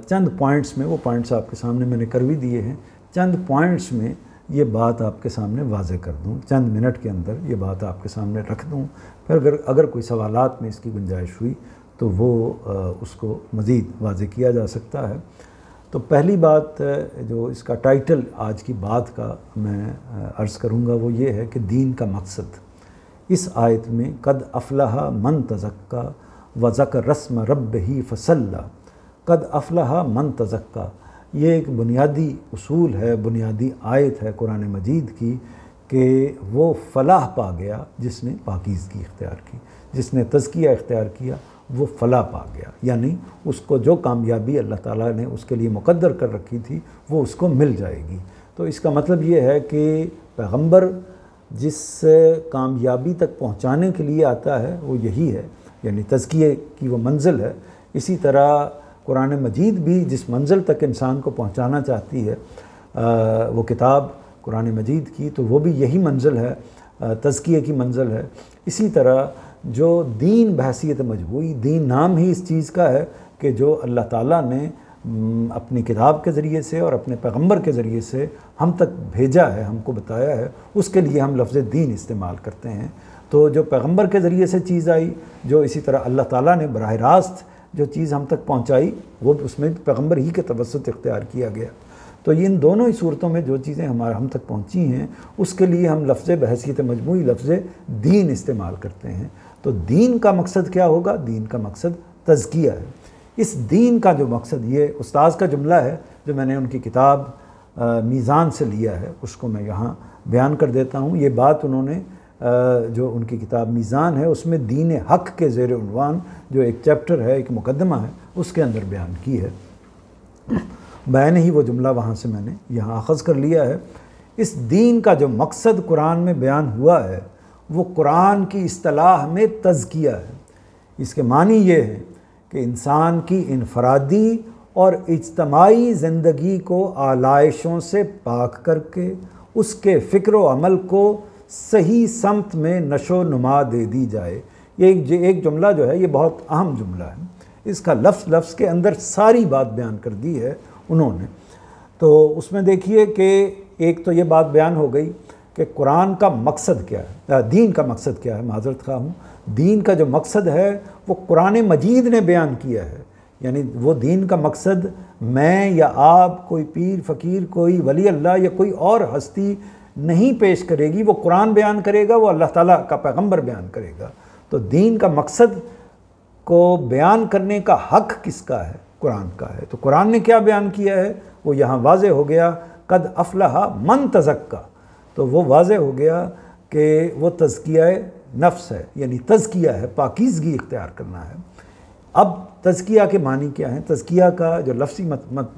چند پوائنٹس میں، وہ پوائنٹس آپ کے سامنے میں نے کر بھی دیے ہیں، چند پوائنٹس میں یہ بات آپ کے سامنے واضح کر دوں، چند منٹ کے اندر یہ بات آپ کے سامنے رکھ دوں، پھر اگر کوئی سوالات میں اس کی گنجائش ہوئی تو وہ اس کو مزید واضح کیا جا سکتا ہے۔ تو پہلی بات جو اس کا ٹائٹل آج کی بات کا میں عرض کروں گا وہ یہ ہے کہ دین کا مقصد۔ اس آیت میں قد افلح من تزکا وذکر اسم ربہ فصلی، قد افلح من تزکا، یہ ایک بنیادی اصول ہے، بنیادی آیت ہے قرآن مجید کی، کہ وہ فلاح پا گیا جس نے پاکیزگی اختیار کی، جس نے تزکیہ اختیار کیا وہ فلاح پا گیا، یعنی اس کو جو کامیابی اللہ تعالیٰ نے اس کے لیے مقدر کر رکھی تھی وہ اس کو مل جائے گی۔ تو اس کا مطلب یہ ہے کہ پیغمبر جس کامیابی تک پہنچانے کے لیے آتا ہے وہ یہی ہے، یعنی تزکیے کی وہ منزل ہے۔ اسی طرح قرآن مجید بھی جس منزل تک انسان کو پہنچانا چاہتی ہے، وہ کتاب قرآن مجید کی، تو وہ بھی یہی منزل ہے، تزکیے کی منزل ہے۔ اسی طرح جو دین بحیثیت مجموعی، دین نام ہی اس چیز کا ہے کہ جو اللہ تعالیٰ نے اپنی کتاب کے ذریعے سے اور اپنے پیغمبر کے ذریعے سے ہم تک بھیجا ہے، ہم کو بتایا ہے، اس کے لیے ہم لفظ دین استعمال کرتے ہیں۔ تو جو پیغمبر کے ذریعے سے چیز آئی، جو اسی طرح اللہ تعالیٰ نے براہ راست جو چیز ہم تک پہنچائی، وہ اس میں پیغمبر ہی کے توسط اختیار کیا گیا۔ تو ان دونوں ہی صورتوں میں جو چیزیں ہم تک پہنچی ہیں اس کے لیے ہم لفظ بحیثیت مجموعی لفظ دین استعمال کرتے ہیں۔ تو دین کا مقصد کیا ہوگا؟ دین کا مقصد تزکیہ ہے۔ اس دین کا جو مقصد، یہ استاذ کا جملہ ہے جو میں نے ان کی کتاب میزان سے لیا ہے، اس کو میں یہاں بیان کر دیتا ہوں۔ یہ بات انہوں نے جو ان کی کتاب میزان ہے اس میں دین حق کے زیر عنوان جو ایک چیپٹر ہے، ایک مقدمہ ہے، اس کے اندر بیان کی ہے۔ بیان ہی وہ جملہ وہاں سے میں نے یہاں اخذ کر لیا ہے۔ اس دین کا جو مقصد قرآن میں بیان ہوا ہے وہ قرآن کی اصطلاح میں تزکیہ ہے۔ اس کے معنی یہ ہے کہ انسان کی انفرادی اور اجتماعی زندگی کو آلائشوں سے پاک کر کے اس کے فکر و عمل کو صحیح سمت میں نشو و نما دے دی جائے۔ یہ ایک جملہ جو ہے یہ بہت اہم جملہ ہے، اس کا لفظ کے اندر ساری بات بیان کر دی ہے انہوں نے۔ تو اس میں دیکھیے کہ ایک تو یہ بات بیان ہو گئی کہ قرآن کا مقصد کیا ہے، دین کا مقصد کیا ہے، معذرت خواہ ہوں، دین کا جو مقصد ہے وہ قرآن مجید نے بیان کیا ہے۔ یعنی وہ دین کا مقصد میں یا آپ، کوئی پیر فقیر، کوئی ولی اللہ یا کوئی اور ہستی نہیں پیش کرے گی، وہ قرآن بیان کرے گا، وہ اللہ تعالیٰ کا پیغمبر بیان کرے گا۔ تو دین کا مقصد کو بیان کرنے کا حق کس کا ہے؟ قرآن کا ہے۔ تو قرآن نے کیا بیان کیا ہے وہ یہاں واضح ہو گیا، قد افلح من تزکا۔ تو وہ واضح ہو گیا کہ وہ تزکیہ نفس ہے، یعنی تزکیہ ہے، پاکیزگی اختیار کرنا ہے۔ اب تزکیہ کے معنی کیا ہیں؟ تزکیہ کا جو لفظی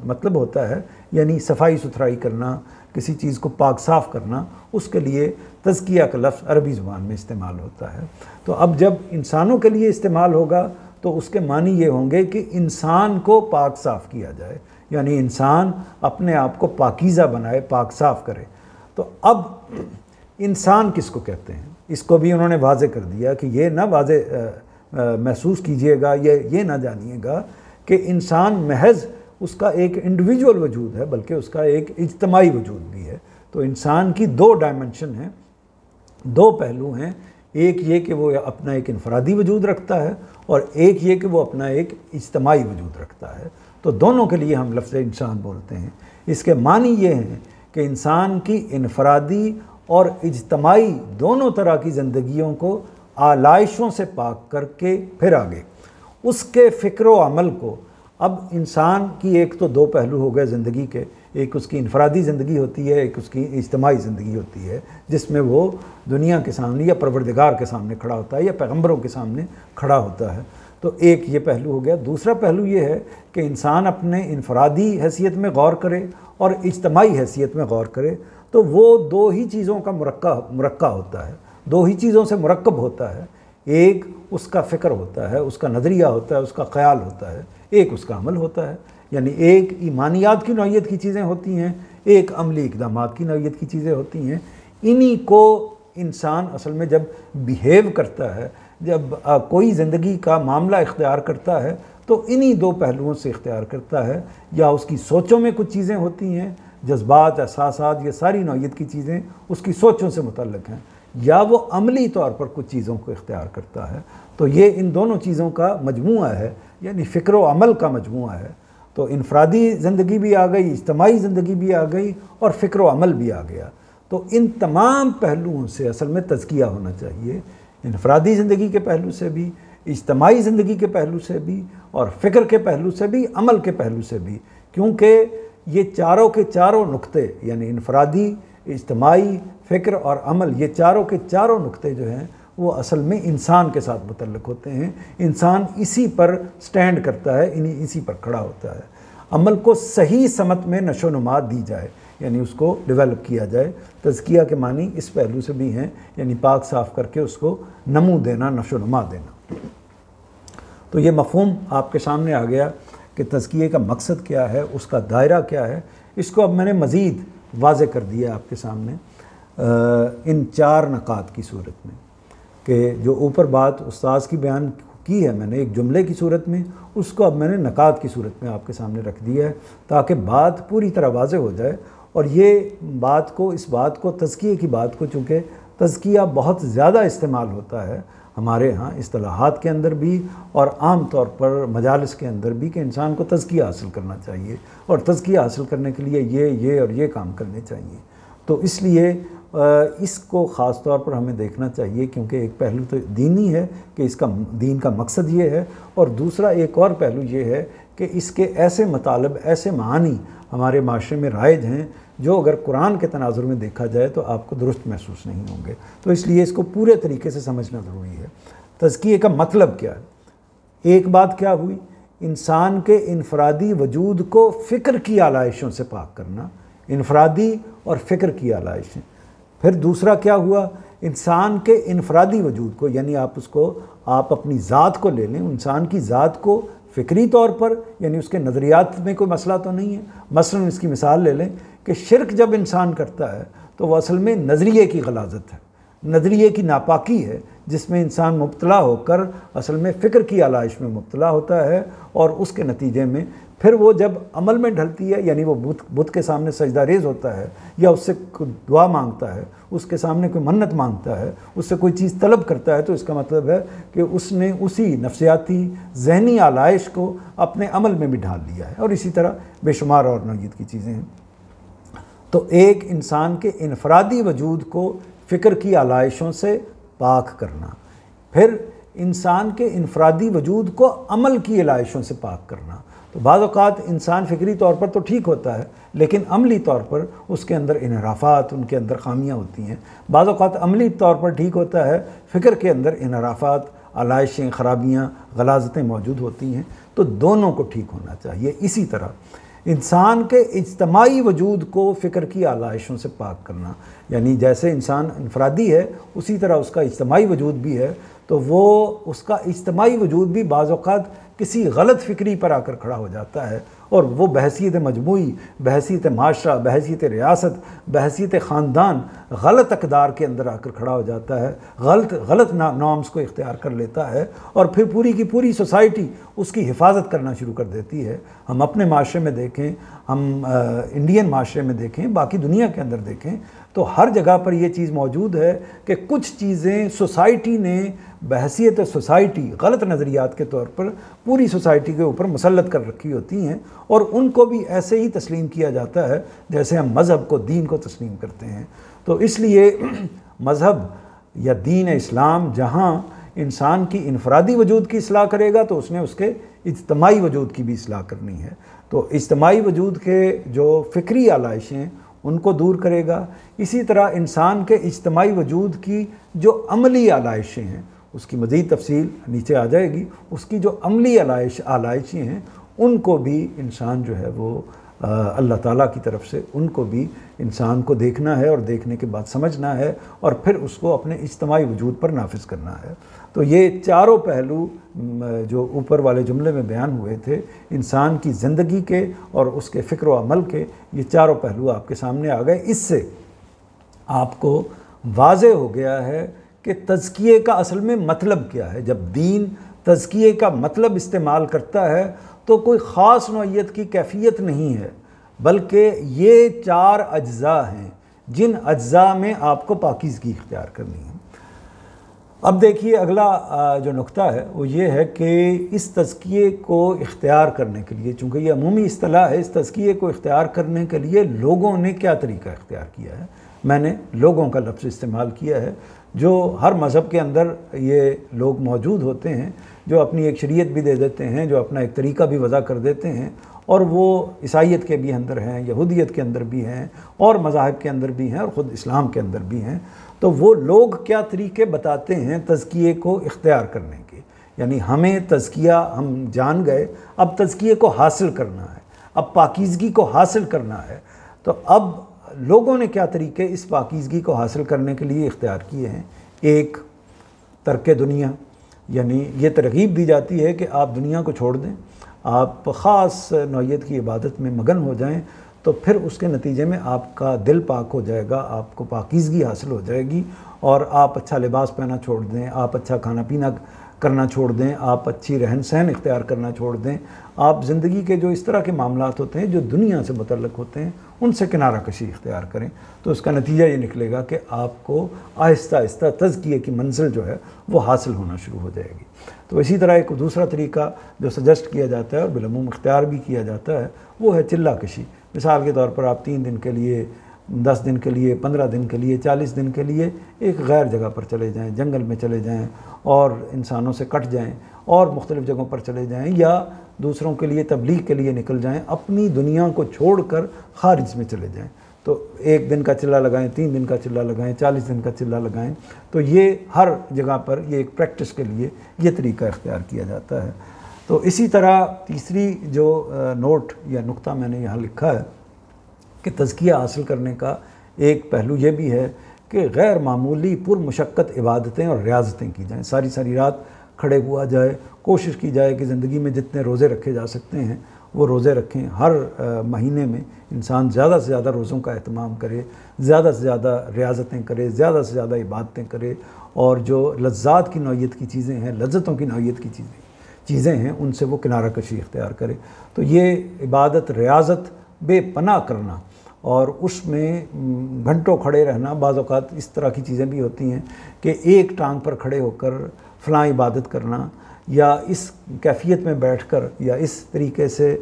مطلب ہوتا ہے یعنی صفائی ستھرائی کرنا، کسی چیز کو پاک صاف کرنا، اس کے لیے تزکیہ کا لفظ عربی زبان میں استعمال ہوتا ہے۔ تو اب جب انسانوں کے لیے استعمال ہوگا تو اس کے معنی یہ ہوں گے کہ انسان کو پاک صاف کیا جائے، یعنی انسان اپنے آپ کو پاکیزہ بنائے، پاک صاف کرے۔ تو اب انسان کس کو کہتے ہیں؟ اس کو بھی انہوں نے واضح کر دیا کہ یہ نہ واضح محسوس کیجئے گا، یہ نہ جانیے گا کہ انسان محض اس کا ایک انڈیویجول وجود ہے، بلکہ اس کا ایک اجتماعی وجود بھی ہے۔ تو انسان کی 2 ڈائمنشن ہیں، 2 پہلو ہیں، ایک یہ کہ وہ اپنا ایک انفرادی وجود رکھتا ہے، اور ایک یہ کہ وہ اپنا ایک اجتماعی وجود رکھتا ہے۔ تو دونوں کے لیے ہم لفظ انسان بولتے ہیں۔ اس کے معنی یہ ہیں کہ انسان کی انفرادی اور اجتماعی دونوں طرح کی زندگیوں کو آلائشوں سے پاک کر کے پھر آگے اس کے فکر و عمل کو، اب انسان کی ایک تو دو پہلو ہو گئے زندگی کے، ایک اس کی انفرادی زندگی ہوتی ہے، ایک اس کی اجتماعی زندگی ہوتی ہے، جس میں وہ دنیا کے سامنے یا پروردگار کے سامنے کھڑا ہوتا ہے یا پیغمبروں کے سامنے کھڑا ہوتا ہے۔ تو ایک یہ پہلو ہو گیا۔ دوسرا پہلو یہ ہے کہ انسان اپنے انفرادی حیثیت میں غور کرے اور اجتماعی حیثیت میں غور کرے، تو وہ دو ہی چیزوں کا مرکہ ہوتا ہے، دو ہی چیزوں سے مرکب ہوتا ہے۔ ایک اس کا فکر ہوتا ہے، اس کا نظریہ ہوتا ہے، اس کا خیال ہوتا ہے، ایک اس کا عمل ہوتا ہے۔ یعنی ایک ایمانیات کی نوعیت کی چیزیں ہوتی ہیں، ایک عملی اقدامات کی نوعیت کی چیزیں ہوتی ہیں۔ انہی کو انسان اصل میں جب بیہیو کرتا ہے، جب کوئی زندگی کا معاملہ اختیار کرتا ہے، تو انہی دو پہلوؤں سے اختیار کرتا ہے۔ یا اس کی سوچوں میں کچھ چیزیں ہوتی ہیں، جذبات، احساسات، یہ ساری نوعیت کی چیزیں اس کی سوچوں سے متعلق ہیں، یا وہ عملی طور پر کچھ چیزوں کو اختیار کرتا ہے۔ تو یہ ان دونوں چیزوں کا مجموعہ ہے، یعنی فکر و عمل کا مجموعہ ہے۔ تو انفرادی زندگی بھی آ گئی، اجتماعی زندگی بھی آ گئی، اور فکر و عمل بھی آ گیا۔ تو ان تمام پہلوؤں سے اصل میں تزکیہ ہونا چاہیے، انفرادی زندگی کے پہلو سے بھی، اجتماعی زندگی کے پہلو سے بھی، اور فکر کے پہلو سے بھی، عمل کے پہلو سے بھی، کیونکہ یہ چاروں کے چاروں نقطے، یعنی انفرادی، اجتماعی، فکر اور عمل، یہ چاروں کے چاروں نقطے جو ہیں وہ اصل میں انسان کے ساتھ متعلق ہوتے ہیں۔ انسان اسی پر سٹینڈ کرتا ہے، اسی پر کھڑا ہوتا ہے۔ عمل کو صحیح سمت میں نشو و نما دی جائے، یعنی اس کو ڈیولپ کیا جائے۔ تزکیہ کے معنی اس پہلو سے بھی ہیں، یعنی پاک صاف کر کے اس کو نمو دینا، نشو و نما دینا۔ تو یہ مفہوم آپ کے سامنے آ گیا کہ تزکیے کا مقصد کیا ہے، اس کا دائرہ کیا ہے۔ اس کو اب میں نے مزید واضح کر دیا آپ کے سامنے ان چار نکات کی صورت میں، کہ جو اوپر بات استاذ کی بیان کی ہے میں نے ایک جملے کی صورت میں، اس کو اب میں نے نکات کی صورت میں آپ کے سامنے رکھ دیا ہے، تاکہ بات پوری طرح واضح ہو جائے۔ اور یہ اس بات کو تزکیے کی بات کو، چونکہ تزکیہ بہت زیادہ استعمال ہوتا ہے ہمارے ہاں اصطلاحات کے اندر بھی، اور عام طور پر مجالس کے اندر بھی، کہ انسان کو تزکیہ حاصل کرنا چاہیے، اور تزکیہ حاصل کرنے کے لیے یہ اور یہ کام کرنے چاہیے۔ تو اس لیے اس کو خاص طور پر ہمیں دیکھنا چاہیے، کیونکہ ایک پہلو تو دینی ہے کہ اس کا دین کا مقصد یہ ہے، اور دوسرا ایک اور پہلو یہ ہے کہ اس کے ایسے مطالب، ایسے معانی ہمارے معاشرے میں رائج ہیں جو اگر قرآن کے تناظر میں دیکھا جائے تو آپ کو درست محسوس نہیں ہوں گے۔ تو اس لیے اس کو پورے طریقے سے سمجھنا ضروری ہے۔ تزکیے کا مطلب کیا ہے؟ ایک بات کیا ہوئی؟ انسان کے انفرادی وجود کو فکر کی آلائشوں سے پاک کرنا، انفرادی اور فکر کی آلائشیں۔ پھر دوسرا کیا ہوا؟ انسان کے انفرادی وجود کو، یعنی آپ اپنی ذات کو لے لیں، انسان کی ذات کو فکری طور پر، یعنی اس کے نظریات میں کوئی مسئلہ تو نہیں ہے۔ مثلا اس کی مثال لے لیں کہ شرک جب انسان کرتا ہے تو وہ اصل میں نظریے کی غلاظت ہے، نظریے کی ناپاکی ہے، جس میں انسان مبتلا ہو کر اصل میں فکر کی آلائش میں مبتلا ہوتا ہے، اور اس کے نتیجے میں پھر وہ جب عمل میں ڈھلتی ہے، یعنی وہ بت کے سامنے سجدہ ریز ہوتا ہے، یا اس سے دعا مانگتا ہے، اس کے سامنے کوئی منت مانگتا ہے، اس سے کوئی چیز طلب کرتا ہے، تو اس کا مطلب ہے کہ اس نے اسی نفسیاتی ذہنی آلائش کو اپنے عمل میں بھی ڈھال لیا ہے۔ اور اسی طرح بے شمار اور نوعیت کی چیزیں ہیں۔ تو ایک انسان کے انفرادی وجود کو فکر کی آلائشوں سے پاک کرنا، پھر انسان کے انفرادی وجود کو عمل کی آلائشوں سے پاک کرنا۔ تو بعض اوقات انسان فکری طور پر تو ٹھیک ہوتا ہے، لیکن عملی طور پر اس کے اندر انحرافات، ان کے اندر خامیاں ہوتی ہیں۔ بعض اوقات عملی طور پر ٹھیک ہوتا ہے، فکر کے اندر انحرافات، آلائشیں، خرابیاں، غلاظتیں موجود ہوتی ہیں۔ تو دونوں کو ٹھیک ہونا چاہیے۔ اسی طرح انسان کے اجتماعی وجود کو فکر کی آلائشوں سے پاک کرنا، یعنی جیسے انسان انفرادی ہے اسی طرح اس کا اجتماعی وجود بھی ہے، تو وہ اس کا اجتماعی وجود بھی بعض اوقات کسی غلط فکری پر آ کر کھڑا ہو جاتا ہے، اور وہ بحیثیت مجموعی، بحیثیت معاشرہ، بحیثیت ریاست، بحیثیت خاندان غلط اقدار کے اندر آ کر کھڑا ہو جاتا ہے، غلط نارمز کو اختیار کر لیتا ہے، اور پھر پوری کی پوری سوسائٹی اس کی حفاظت کرنا شروع کر دیتی ہے۔ ہم اپنے معاشرے میں دیکھیں، ہم انڈین معاشرے میں دیکھیں، باقی دنیا کے اندر دیکھیں، تو ہر جگہ پر یہ چیز موجود ہے کہ کچھ چیزیں سوسائٹی نے بحیثیت سوسائٹی غلط نظریات کے طور پر پوری سوسائٹی کے اوپر مسلط کر رکھی ہوتی ہیں، اور ان کو بھی ایسے ہی تسلیم کیا جاتا ہے جیسے ہم مذہب کو، دین کو تسلیم کرتے ہیں۔ تو اس لیے مذہب یا دین اسلام جہاں انسان کی انفرادی وجود کی اصلاح کرے گا تو اس نے اس کے اجتماعی وجود کی بھی اصلاح کرنی ہے۔ تو اجتماعی وجود کے جو فکری آلائشیں ان کو دور کرے گا، اسی طرح انسان کے اجتماعی وجود کی جو عملی آلائشیں ہیں، اس کی مزید تفصیل نیچے آ جائے گی، اس کی جو عملی آلائشیں ہیں ان کو بھی انسان جو ہے وہ اللہ تعالیٰ کی طرف سے ان کو بھی انسان کو دیکھنا ہے، اور دیکھنے کے بعد سمجھنا ہے، اور پھر اس کو اپنے اجتماعی وجود پر نافذ کرنا ہے۔ تو یہ چاروں پہلو جو اوپر والے جملے میں بیان ہوئے تھے، انسان کی زندگی کے اور اس کے فکر و عمل کے، یہ چاروں پہلو آپ کے سامنے آ گئے۔ اس سے آپ کو واضح ہو گیا ہے کہ تزکیے کا اصل میں مطلب کیا ہے۔ جب دین تزکیے کا مطلب استعمال کرتا ہے تو کوئی خاص نوعیت کی کیفیت نہیں ہے، بلکہ یہ 4 اجزاء ہیں جن اجزاء میں آپ کو پاکیزگی اختیار کرنی ہے۔ اب دیکھیے اگلا جو نقطہ ہے وہ یہ ہے کہ اس تزکیے کو اختیار کرنے کے لیے، چونکہ یہ عمومی اصطلاح ہے، اس تزکیے کو اختیار کرنے کے لیے لوگوں نے کیا طریقہ اختیار کیا ہے۔ میں نے لوگوں کا لفظ استعمال کیا ہے، جو ہر مذہب کے اندر یہ لوگ موجود ہوتے ہیں، جو اپنی ایک شریعت بھی دے دیتے ہیں، جو اپنا ایک طریقہ بھی وضع کر دیتے ہیں، اور وہ عیسائیت کے بھی اندر ہیں، یہودیت کے اندر بھی ہیں، اور مذاہب کے اندر بھی ہیں، اور خود اسلام کے اندر بھی ہیں۔ تو وہ لوگ کیا طریقے بتاتے ہیں تزکیے کو اختیار کرنے کے، یعنی ہمیں تزکیہ ہم جان گئے، اب تزکیے کو حاصل کرنا ہے، اب پاکیزگی کو حاصل کرنا ہے۔ تو اب لوگوں نے کیا طریقے اس پاکیزگی کو حاصل کرنے کے لیے اختیار کیے ہیں۔ ایک، ترک دنیا، یعنی یہ ترغیب دی جاتی ہے کہ آپ دنیا کو چھوڑ دیں، آپ خاص نوعیت کی عبادت میں مگن ہو جائیں، تو پھر اس کے نتیجے میں آپ کا دل پاک ہو جائے گا، آپ کو پاکیزگی حاصل ہو جائے گی، اور آپ اچھا لباس پہنا چھوڑ دیں، آپ اچھا کھانا پینا کرنا چھوڑ دیں، آپ اچھی رہن سہن اختیار کرنا چھوڑ دیں، آپ زندگی کے جو اس طرح کے معاملات ہوتے ہیں جو دنیا سے متعلق ہوتے ہیں ان سے کنارہ کشی اختیار کریں۔ تو اس کا نتیجہ یہ نکلے گا کہ آپ کو آہستہ آہستہ تزکیے کی منزل جو ہے وہ حاصل ہونا شروع ہو جائے گی۔ تو اسی طرح ایک دوسرا طریقہ جو سجسٹ کیا جاتا ہے اور بالعموم اختیار بھی کیا جاتا ہے وہ ہے چلہ کشی۔ مثال کے طور پر آپ 3 دن کے لیے، 10 دن کے لیے، 15 دن کے لیے، 40 دن کے لیے ایک غیر جگہ پر چلے جائیں، جنگل میں چلے جائیں اور انسانوں سے کٹ جائیں، اور مختلف جگہوں پر چلے جائیں، یا دوسروں کے لیے تبلیغ کے لیے نکل جائیں، اپنی دنیا کو چھوڑ کر خارج میں چلے جائیں۔ تو 1 دن کا چلہ لگائیں، 3 دن کا چلہ لگائیں، 40 دن کا چلہ لگائیں۔ تو یہ ہر جگہ پر یہ ایک پریکٹس کے لیے یہ طریقہ اختیار کیا جاتا ہے۔ تو اسی طرح تیسری جو نوٹ یا نقطہ میں نے یہاں لکھا ہے کہ تزکیہ حاصل کرنے کا ایک پہلو یہ بھی ہے کہ غیر معمولی پرمشقت عبادتیں اور ریاضتیں کی جائیں، ساری رات کھڑے ہوا جائے، کوشش کی جائے کہ زندگی میں جتنے روزے رکھے جا سکتے ہیں وہ روزے رکھیں، ہر مہینے میں انسان زیادہ سے زیادہ روزوں کا اہتمام کرے، زیادہ سے زیادہ ریاضتیں کرے، زیادہ سے زیادہ عبادتیں کرے، اور جو لذات کی نوعیت کی چیزیں ہیں، لذتوں کی نوعیت کی چیزیں ہیں، ان سے وہ کنارہ کشی اختیار کرے۔ تو یہ عبادت، ریاضت بے پناہ کرنا اور اس میں گھنٹوں کھڑے رہنا، بعض اوقات اس طرح کی چیزیں بھی ہوتی ہیں کہ ایک ٹانگ پر کھڑے ہو کر فلاں عبادت کرنا، یا اس کیفیت میں بیٹھ کر، یا اس طریقے سے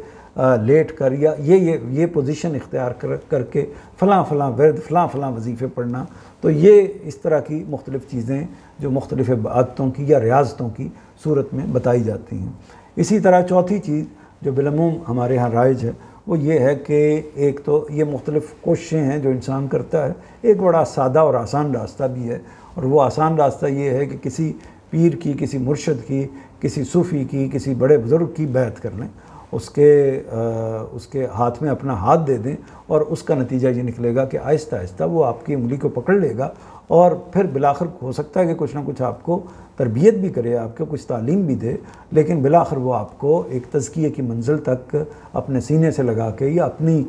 لیٹ کر، یا یہ پوزیشن اختیار کر کے فلاں ورد، فلاں وظیفے پڑھنا۔ تو یہ اس طرح کی مختلف چیزیں جو مختلف عبادتوں کی یا ریاضتوں کی صورت میں بتائی جاتی ہیں۔ اسی طرح چوتھی چیز جو بالعموم ہمارے ہاں رائج ہے وہ یہ ہے کہ ایک تو یہ مختلف کوششیں ہیں جو انسان کرتا ہے، ایک بڑا سادہ اور آسان راستہ بھی ہے، اور وہ آسان راستہ یہ ہے کہ کسی پیر کی، کسی مرشد کی، کسی صوفی کی، کسی بڑے بزرگ کی بیعت کر لیں، اس کے ہاتھ میں اپنا ہاتھ دے دیں، اور اس کا نتیجہ یہ نکلے گا کہ آہستہ آہستہ وہ آپ کی انگلی کو پکڑ لے گا، اور پھر بالآخر ہو سکتا ہے کہ کچھ نہ کچھ آپ کو تربیت بھی کرے، آپ کو کچھ تعلیم بھی دے، لیکن بالآخر وہ آپ کو ایک تزکیے کی منزل تک اپنے سینے سے لگا کے یا اپنی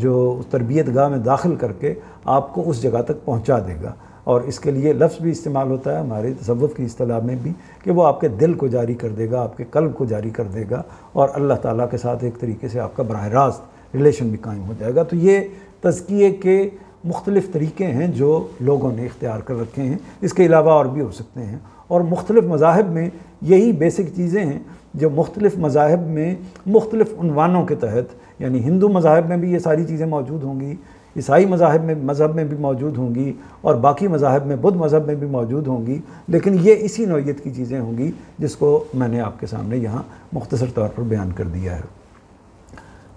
جو تربیت گاہ میں داخل کر کے آپ کو اس جگہ تک پہنچا دے گا. اور اس کے لیے لفظ بھی استعمال ہوتا ہے ہمارے تصوف کی اصطلاح میں بھی کہ وہ آپ کے دل کو جاری کر دے گا, آپ کے قلب کو جاری کر دے گا, اور اللہ تعالیٰ کے ساتھ ایک طریقے سے آپ کا براہ راست ریلیشن بھی قائم ہو جائے گا. تو یہ تزکیے کے مختلف طریقے ہیں جو لوگوں نے اختیار کر رکھے ہیں. اس کے علاوہ اور بھی ہو سکتے ہیں, اور مختلف مذاہب میں یہی بیسک چیزیں ہیں جو مختلف مذاہب میں مختلف عنوانوں کے تحت, یعنی ہندو مذاہب میں بھی یہ ساری چیزیں موجود ہوں گی, عیسائی مذہب میں بھی موجود ہوں گی, اور باقی مذاہب میں بدھ مذہب میں بھی موجود ہوں گی, لیکن یہ اسی نوعیت کی چیزیں ہوں گی جس کو میں نے آپ کے سامنے یہاں مختصر طور پر بیان کر دیا ہے.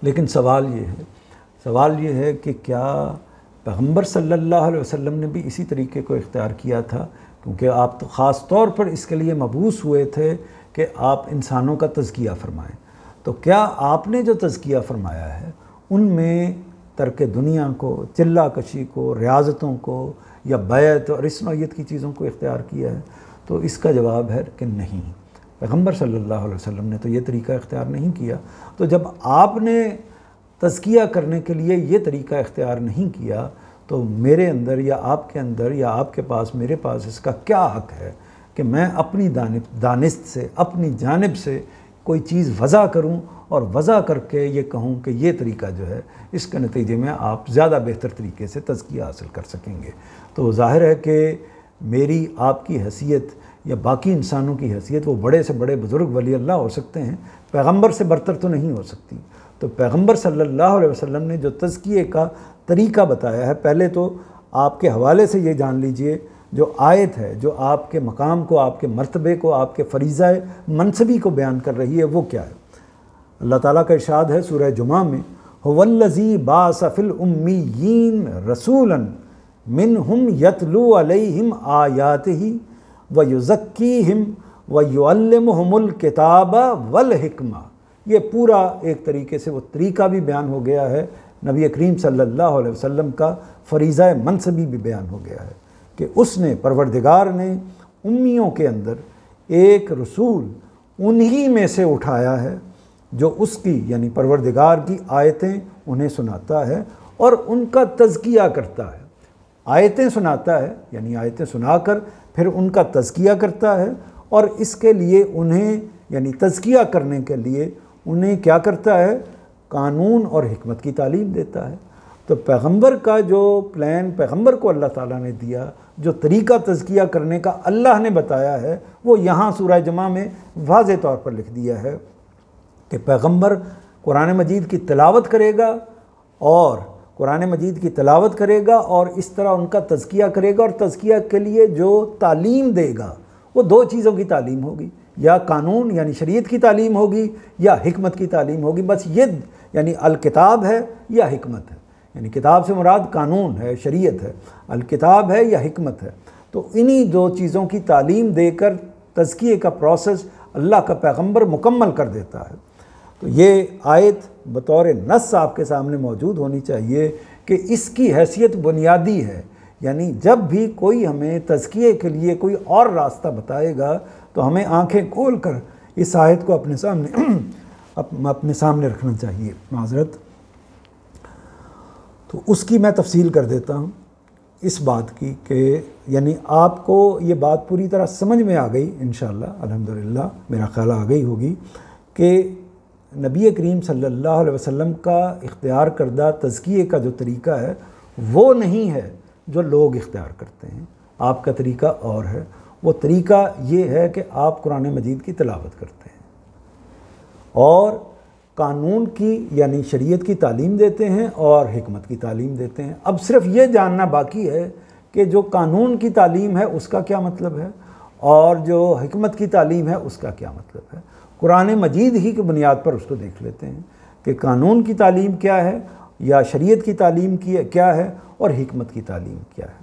لیکن سوال یہ ہے کہ کیا پیغمبر صلی اللہ علیہ وسلم نے بھی اسی طریقے کو اختیار کیا تھا؟ کیونکہ آپ تو خاص طور پر اس کے لیے مبعوث ہوئے تھے کہ آپ انسانوں کا تزکیہ فرمائیں. تو کیا آپ نے جو تزکیہ فرمایا ہے ان میں ترک دنیا کو, چلہ کشی کو, ریاضتوں کو, یا بیعت اور اس نوعیت کی چیزوں کو اختیار کیا ہے؟ تو اس کا جواب ہے کہ نہیں, پیغمبر صلی اللہ علیہ وسلم نے تو یہ طریقہ اختیار نہیں کیا. تو جب آپ نے تزکیہ کرنے کے لیے یہ طریقہ اختیار نہیں کیا تو میرے اندر یا آپ کے اندر یا آپ کے پاس میرے پاس اس کا کیا حق ہے کہ میں اپنی دانست سے, اپنی جانب سے کوئی چیز وضع کروں اور وضع کر کے یہ کہوں کہ یہ طریقہ جو ہے اس کے نتیجے میں آپ زیادہ بہتر طریقے سے تزکیہ حاصل کر سکیں گے. تو ظاہر ہے کہ میری آپ کی حیثیت یا باقی انسانوں کی حیثیت وہ بڑے سے بڑے بزرگ ولی اللہ ہو سکتے ہیں, پیغمبر سے برتر تو نہیں ہو سکتی. تو پیغمبر صلی اللہ علیہ وسلم نے جو تزکیے کا طریقہ بتایا ہے, پہلے تو آپ کے حوالے سے یہ جان لیجئے جو آیت ہے جو آپ کے مقام کو, آپ کے مرتبے کو, آپ کے فریضہ منصبی کو بیان کر رہی ہے, وہ کیا ہے؟ اللہ تعالیٰ کا ارشاد ہے سورہ جمعہ میں, هُوَ الَّذِي بَعَثَ فِي الْأُمِّيِّينَ رَسُولًا مِّنْهُمْ يَتْلُو عَلَيْهِمْ آيَاتِهِ وَيُزَكِّيهِمْ وَيُعَلِّمُهُمُ الْكِتَابَ وَالْحِكْمَةَ. یہ پورا ایک طریقے سے وہ طریقہ بھی بیان ہو گیا ہے, نبی کریم صلی اللہ علیہ وسلم کا فریضہ منصبی بھی بیان ہو گیا ہے کہ اس نے, پروردگار نے امیوں کے اندر ایک رسول انہی میں سے اٹھایا ہے جو اس کی یعنی پروردگار کی آیتیں انہیں سناتا ہے اور ان کا تزکیہ کرتا ہے. آیتیں سناتا ہے یعنی آیتیں سنا کر پھر ان کا تزکیہ کرتا ہے, اور اس کے لیے انہیں یعنی تزکیہ کرنے کے لیے انہیں کیا کرتا ہے؟ قانون اور حکمت کی تعلیم دیتا ہے. تو پیغمبر کا جو پلان پیغمبر کو اللہ تعالیٰ نے دیا, جو طریقہ تزکیہ کرنے کا اللہ نے بتایا ہے, وہ یہاں سورہ جمعہ میں واضح طور پر لکھ دیا ہے کہ پیغمبر قرآن مجید کی تلاوت کرے گا اور قرآن مجید کی تلاوت کرے گا اور اس طرح ان کا تزکیہ کرے گا, اور تزکیہ کے لیے جو تعلیم دے گا وہ دو چیزوں کی تعلیم ہوگی, یا قانون یعنی شریعت کی تعلیم ہوگی یا حکمت کی تعلیم ہوگی. بس یہ یعنی الکتاب ہے یا حکمت ہے, یعنی کتاب سے مراد قانون ہے, شریعت ہے, الکتاب ہے یا حکمت ہے. تو انہی دو چیزوں کی تعلیم دے کر تزکیے کا پروسیس اللہ کا پیغمبر مکمل کر دیتا ہے. تو یہ آیت بطور نص آپ کے سامنے موجود ہونی چاہیے کہ اس کی حیثیت بنیادی ہے. یعنی جب بھی کوئی ہمیں تزکیے کے لیے کوئی اور راستہ بتائے گا تو ہمیں آنکھیں کھول کر اس آیت کو اپنے سامنے رکھنا چاہیے. معذرت. تو اس کی میں تفصیل کر دیتا ہوں اس بات کی کہ یعنی آپ کو یہ بات پوری طرح سمجھ میں آ گئی انشاءاللہ, الحمدللہ میرا خیال آ گئی ہوگی کہ نبی کریم صلی اللہ علیہ وسلم کا اختیار کردہ تزکیے کا جو طریقہ ہے وہ نہیں ہے جو لوگ اختیار کرتے ہیں. آپ کا طریقہ اور ہے. وہ طریقہ یہ ہے کہ آپ قرآن مجید کی تلاوت کرتے ہیں اور قانون کی یعنی شریعت کی تعلیم دیتے ہیں اور حکمت کی تعلیم دیتے ہیں. اب صرف یہ جاننا باقی ہے کہ جو قانون کی تعلیم ہے اس کا کیا مطلب ہے اور جو حکمت کی تعلیم ہے اس کا کیا مطلب ہے. قرآن مجید ہی کی بنیاد پر اس کو دیکھ لیتے ہیں کہ قانون کی تعلیم کیا ہے یا شریعت کی تعلیم کیا ہے اور حکمت کی تعلیم کیا ہے.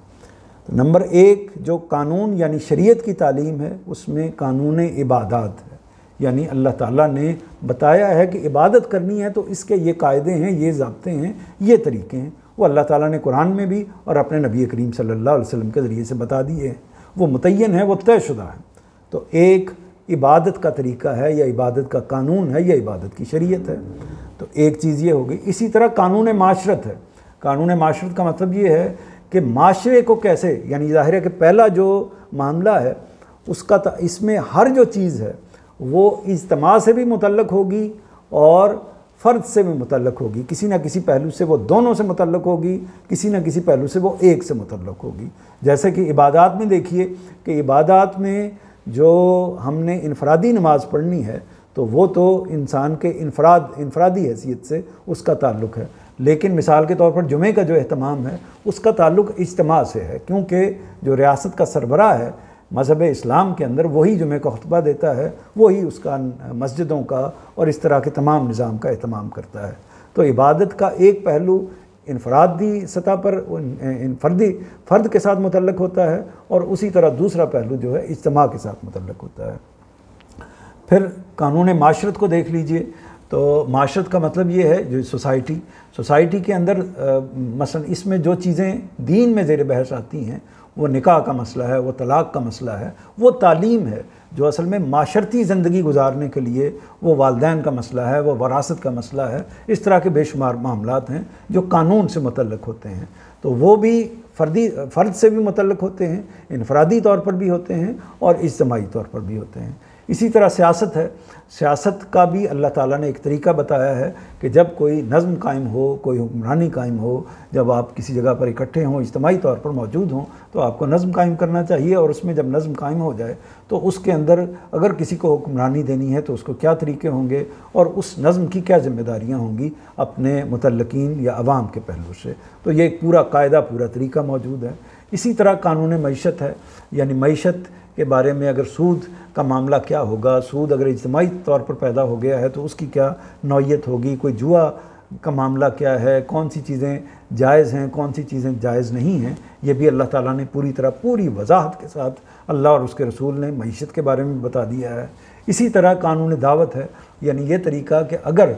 تو نمبر ایک جو قانون یعنی شریعت کی تعلیم ہے اس میں قانون عبادات ہے, یعنی اللہ تعالیٰ نے بتایا ہے کہ عبادت کرنی ہے تو اس کے یہ قاعدے ہیں, یہ ضابطے ہیں, یہ طریقے ہیں. وہ اللہ تعالیٰ نے قرآن میں بھی اور اپنے نبی کریم صلی اللہ علیہ وسلم کے ذریعے سے بتا دیے ہیں. وہ متعین ہے, وہ طے شدہ ہے. تو ایک عبادت کا طریقہ ہے یا عبادت کا قانون ہے یا عبادت کی شریعت ہے. تو ایک چیز یہ ہوگی. اسی طرح قانون معاشرت ہے. قانون معاشرت کا مطلب یہ ہے کہ معاشرے کو کیسے، یعنی ظاہر ہے کہ پہلا جو معاملہ ہے اس میں ہر جو چیز ہے وہ اجتماع سے بھی متعلق ہوگی اور فرد سے بھی متعلق ہوگی. کسی نہ کسی پہلو سے وہ دونوں سے متعلق ہوگی، کسی نہ کسی پہلو سے وہ ایک سے متعلق ہوگی. جیسے کہ عبادات میں دیکھیے کہ عبادات میں جو ہم نے انفرادی نماز پڑھنی ہے تو وہ تو انسان کے انفرادی حیثیت سے اس کا تعلق ہے، لیکن مثال کے طور پر جمعے کا جو اہتمام ہے اس کا تعلق اجتماع سے ہے، کیونکہ جو ریاست کا سربراہ ہے مذہب اسلام کے اندر وہی جمعے کا خطبہ دیتا ہے، وہی اس کا مسجدوں کا اور اس طرح کے تمام نظام کا اہتمام کرتا ہے. تو عبادت کا ایک پہلو انفرادی سطح پر فرد کے ساتھ متعلق ہوتا ہے اور اسی طرح دوسرا پہلو جو ہے اجتماع کے ساتھ متعلق ہوتا ہے. پھر قانون معاشرت کو دیکھ لیجئے. تو معاشرت کا مطلب یہ ہے جو سوسائٹی کے اندر مثلا اس میں جو چیزیں دین میں زیر بحث آتی ہیں وہ نکاح کا مسئلہ ہے، وہ طلاق کا مسئلہ ہے، وہ تعلیم ہے جو اصل میں معاشرتی زندگی گزارنے کے لیے وہ والدین کا مسئلہ ہے، وہ وراثت کا مسئلہ ہے. اس طرح کے بے شمار معاملات ہیں جو قانون سے متعلق ہوتے ہیں. تو وہ بھی فرد سے بھی متعلق ہوتے ہیں، انفرادی طور پر بھی ہوتے ہیں اور اجتماعی طور پر بھی ہوتے ہیں. اسی طرح سیاست ہے. سیاست کا بھی اللہ تعالیٰ نے ایک طریقہ بتایا ہے کہ جب کوئی نظم قائم ہو، کوئی حکمرانی قائم ہو، جب آپ کسی جگہ پر اکٹھے ہوں، اجتماعی طور پر موجود ہوں تو آپ کو نظم قائم کرنا چاہیے. اور اس میں جب نظم قائم ہو جائے تو اس کے اندر اگر کسی کو حکمرانی دینی ہے تو اس کو کیا طریقے ہوں گے اور اس نظم کی کیا ذمہ داریاں ہوں گی اپنے متعلقین یا عوام کے پہلو سے. تو یہ ایک پورا قاعدہ، پورا طریقہ موجود ہے. اسی طرح قانون معیشت ہے، یعنی معیشت کے بارے میں اگر سود کا معاملہ کیا ہوگا، سود اگر اجتماعی طور پر پیدا ہو گیا ہے تو اس کی کیا نوعیت ہوگی، کوئی جوا کا معاملہ کیا ہے، کون سی چیزیں جائز ہیں، کون سی چیزیں جائز نہیں ہیں، یہ بھی اللہ تعالیٰ نے پوری وضاحت کے ساتھ اللہ اور اس کے رسول نے معیشت کے بارے میں بتا دیا ہے. اسی طرح قانون دعوت ہے، یعنی یہ طریقہ کہ اگر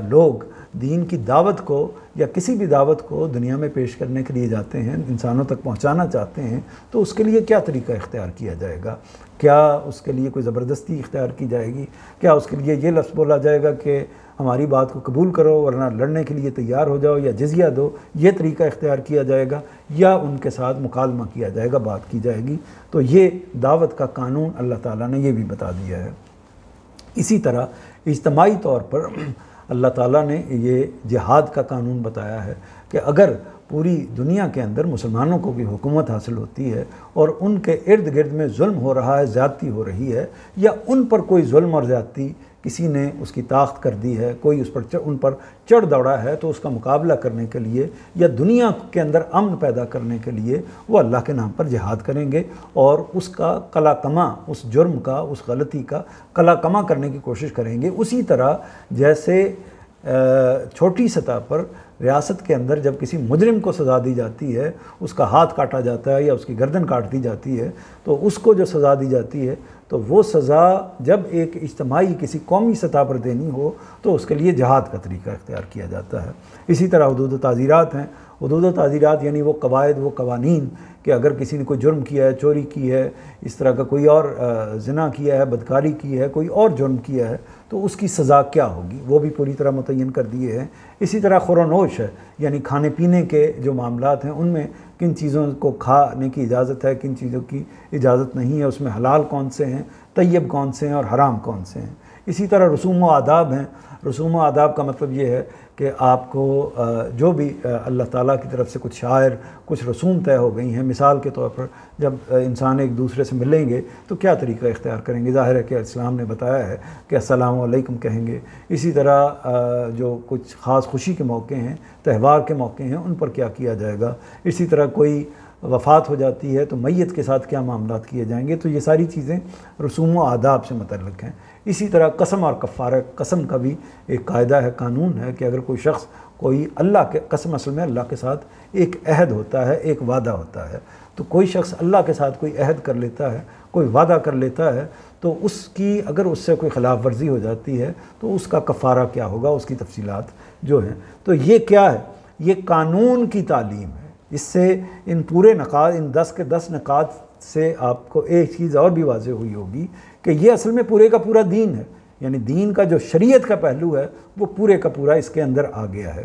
لوگ دین کی دعوت کو یا کسی بھی دعوت کو دنیا میں پیش کرنے کے لیے جاتے ہیں، انسانوں تک پہنچانا چاہتے ہیں تو اس کے لیے کیا طریقہ اختیار کیا جائے گا. کیا اس کے لیے کوئی زبردستی اختیار کی جائے گی؟ کیا اس کے لیے یہ لفظ بولا جائے گا کہ ہماری بات کو قبول کرو ورنہ لڑنے کے لیے تیار ہو جاؤ یا جزیہ دو، یہ طریقہ اختیار کیا جائے گا، یا ان کے ساتھ مکالمہ کیا جائے گا، بات کی جائے گی؟ تو یہ دعوت کا قانون اللہ تعالیٰ نے یہ بھی بتا دیا ہے. اسی طرح اجتماعی طور پر اللہ تعالیٰ نے یہ جہاد کا قانون بتایا ہے کہ اگر پوری دنیا کے اندر مسلمانوں کو بھی حکومت حاصل ہوتی ہے اور ان کے ارد گرد میں ظلم ہو رہا ہے، زیادتی ہو رہی ہے، یا ان پر کوئی ظلم اور زیادتی کسی نے اس کی طاقت کر دی ہے، کوئی ان پر چڑھ دوڑا ہے، تو اس کا مقابلہ کرنے کے لیے یا دنیا کے اندر امن پیدا کرنے کے لیے وہ اللہ کے نام پر جہاد کریں گے اور اس کا قلع کما، اس جرم کا، اس غلطی کا قلع کما کرنے کی کوشش کریں گے. اسی طرح جیسے چھوٹی سطح پر ریاست کے اندر جب کسی مجرم کو سزا دی جاتی ہے، اس کا ہاتھ کاٹا جاتا ہے یا اس کی گردن کاٹ دی جاتی ہے، تو اس کو جو سزا دی جاتی ہے تو وہ سزا جب ایک اجتماعی کسی قومی سطح پر دینی ہو تو اس کے لیے جہاد کا طریقہ اختیار کیا جاتا ہے. اسی طرح حدود و تعزیرات ہیں. حدود و تعزیرات یعنی وہ قواعد، وہ قوانین کہ اگر کسی نے کوئی جرم کیا ہے، چوری کی ہے، اس طرح کا کوئی اور زنا کیا ہے، بدکاری کی ہے، کوئی اور جرم کیا ہے تو اس کی سزا کیا ہوگی، وہ بھی پوری طرح متعین کر دیے ہیں. اسی طرح خور و نوش ہے، یعنی کھانے پینے کے جو معاملات ہیں ان میں کن چیزوں کو کھانے کی اجازت ہے، کن چیزوں کی اجازت نہیں ہے، اس میں حلال کون سے ہیں، طیب کون سے ہیں اور حرام کون سے ہیں. اسی طرح رسوم و آداب ہیں. رسوم و آداب کا مطلب یہ ہے کہ آپ کو جو بھی اللہ تعالیٰ کی طرف سے کچھ شعائر، کچھ رسوم طے ہو گئی ہیں، مثال کے طور پر جب انسان ایک دوسرے سے ملیں گے تو کیا طریقہ اختیار کریں گے. ظاہر ہے کہ اسلام نے بتایا ہے کہ السلام علیکم کہیں گے. اسی طرح جو کچھ خاص خوشی کے موقع ہیں، تہوار کے موقع ہیں، ان پر کیا کیا جائے گا. اسی طرح کوئی وفات ہو جاتی ہے تو میت کے ساتھ کیا معاملات کیے جائیں گے. تو یہ ساری چیزیں رسوم و آداب سے متعلق ہیں. اسی طرح قسم اور کفارہ قسم کا بھی ایک قاعدہ ہے، قانون ہے کہ اگر کوئی شخص کوئی اللہ کے قسم، اصل میں اللہ کے ساتھ ایک عہد ہوتا ہے، ایک وعدہ ہوتا ہے، تو کوئی شخص اللہ کے ساتھ کوئی عہد کر لیتا ہے، کوئی وعدہ کر لیتا ہے تو اس کی اگر اس سے کوئی خلاف ورزی ہو جاتی ہے تو اس کا کفارہ کیا ہوگا، اس کی تفصیلات جو ہیں. تو یہ کیا ہے؟ یہ قانون کی تعلیم ہے. اس سے ان پورے نکات، ان 10 کے 10 نکات سے آپ کو ایک چیز اور بھی واضح ہوئی ہوگی کہ یہ اصل میں پورے کا پورا دین ہے، یعنی دین کا جو شریعت کا پہلو ہے وہ پورے کا پورا اس کے اندر آ گیا ہے۔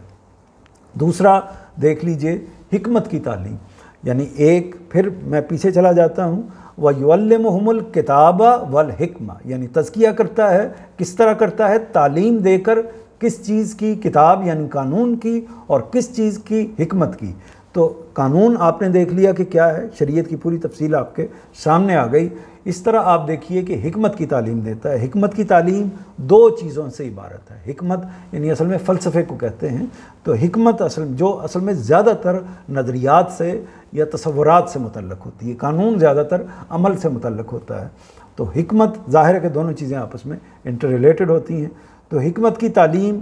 دوسرا دیکھ لیجئے حکمت کی تعلیم، یعنی ایک پھر میں پیچھے چلا جاتا ہوں، وَيُعَلِّمُهُمُ الْكِتَابَ وَالْحِکْمَةَ، یعنی تزکیہ کرتا ہے، کس طرح کرتا ہے؟ تعلیم دے کر، کس چیز کی؟ کتاب یعنی قانون کی، اور کس چیز کی؟ حکمت کی۔ تو قانون آپ نے دیکھ لیا کہ کیا ہے، شریعت کی پوری تفصیل آپ کے سامنے آ گئی۔ اس طرح آپ دیکھیے کہ حکمت کی تعلیم دیتا ہے۔ حکمت کی تعلیم دو چیزوں سے عبارت ہے۔ حکمت یعنی اصل میں فلسفے کو کہتے ہیں، تو حکمت اصل میں زیادہ تر نظریات سے یا تصورات سے متعلق ہوتی ہے، قانون زیادہ تر عمل سے متعلق ہوتا ہے۔ تو حکمت ظاہر ہے کہ دونوں چیزیں آپس میں انٹر ریلیٹڈ ہوتی ہیں۔ تو حکمت کی تعلیم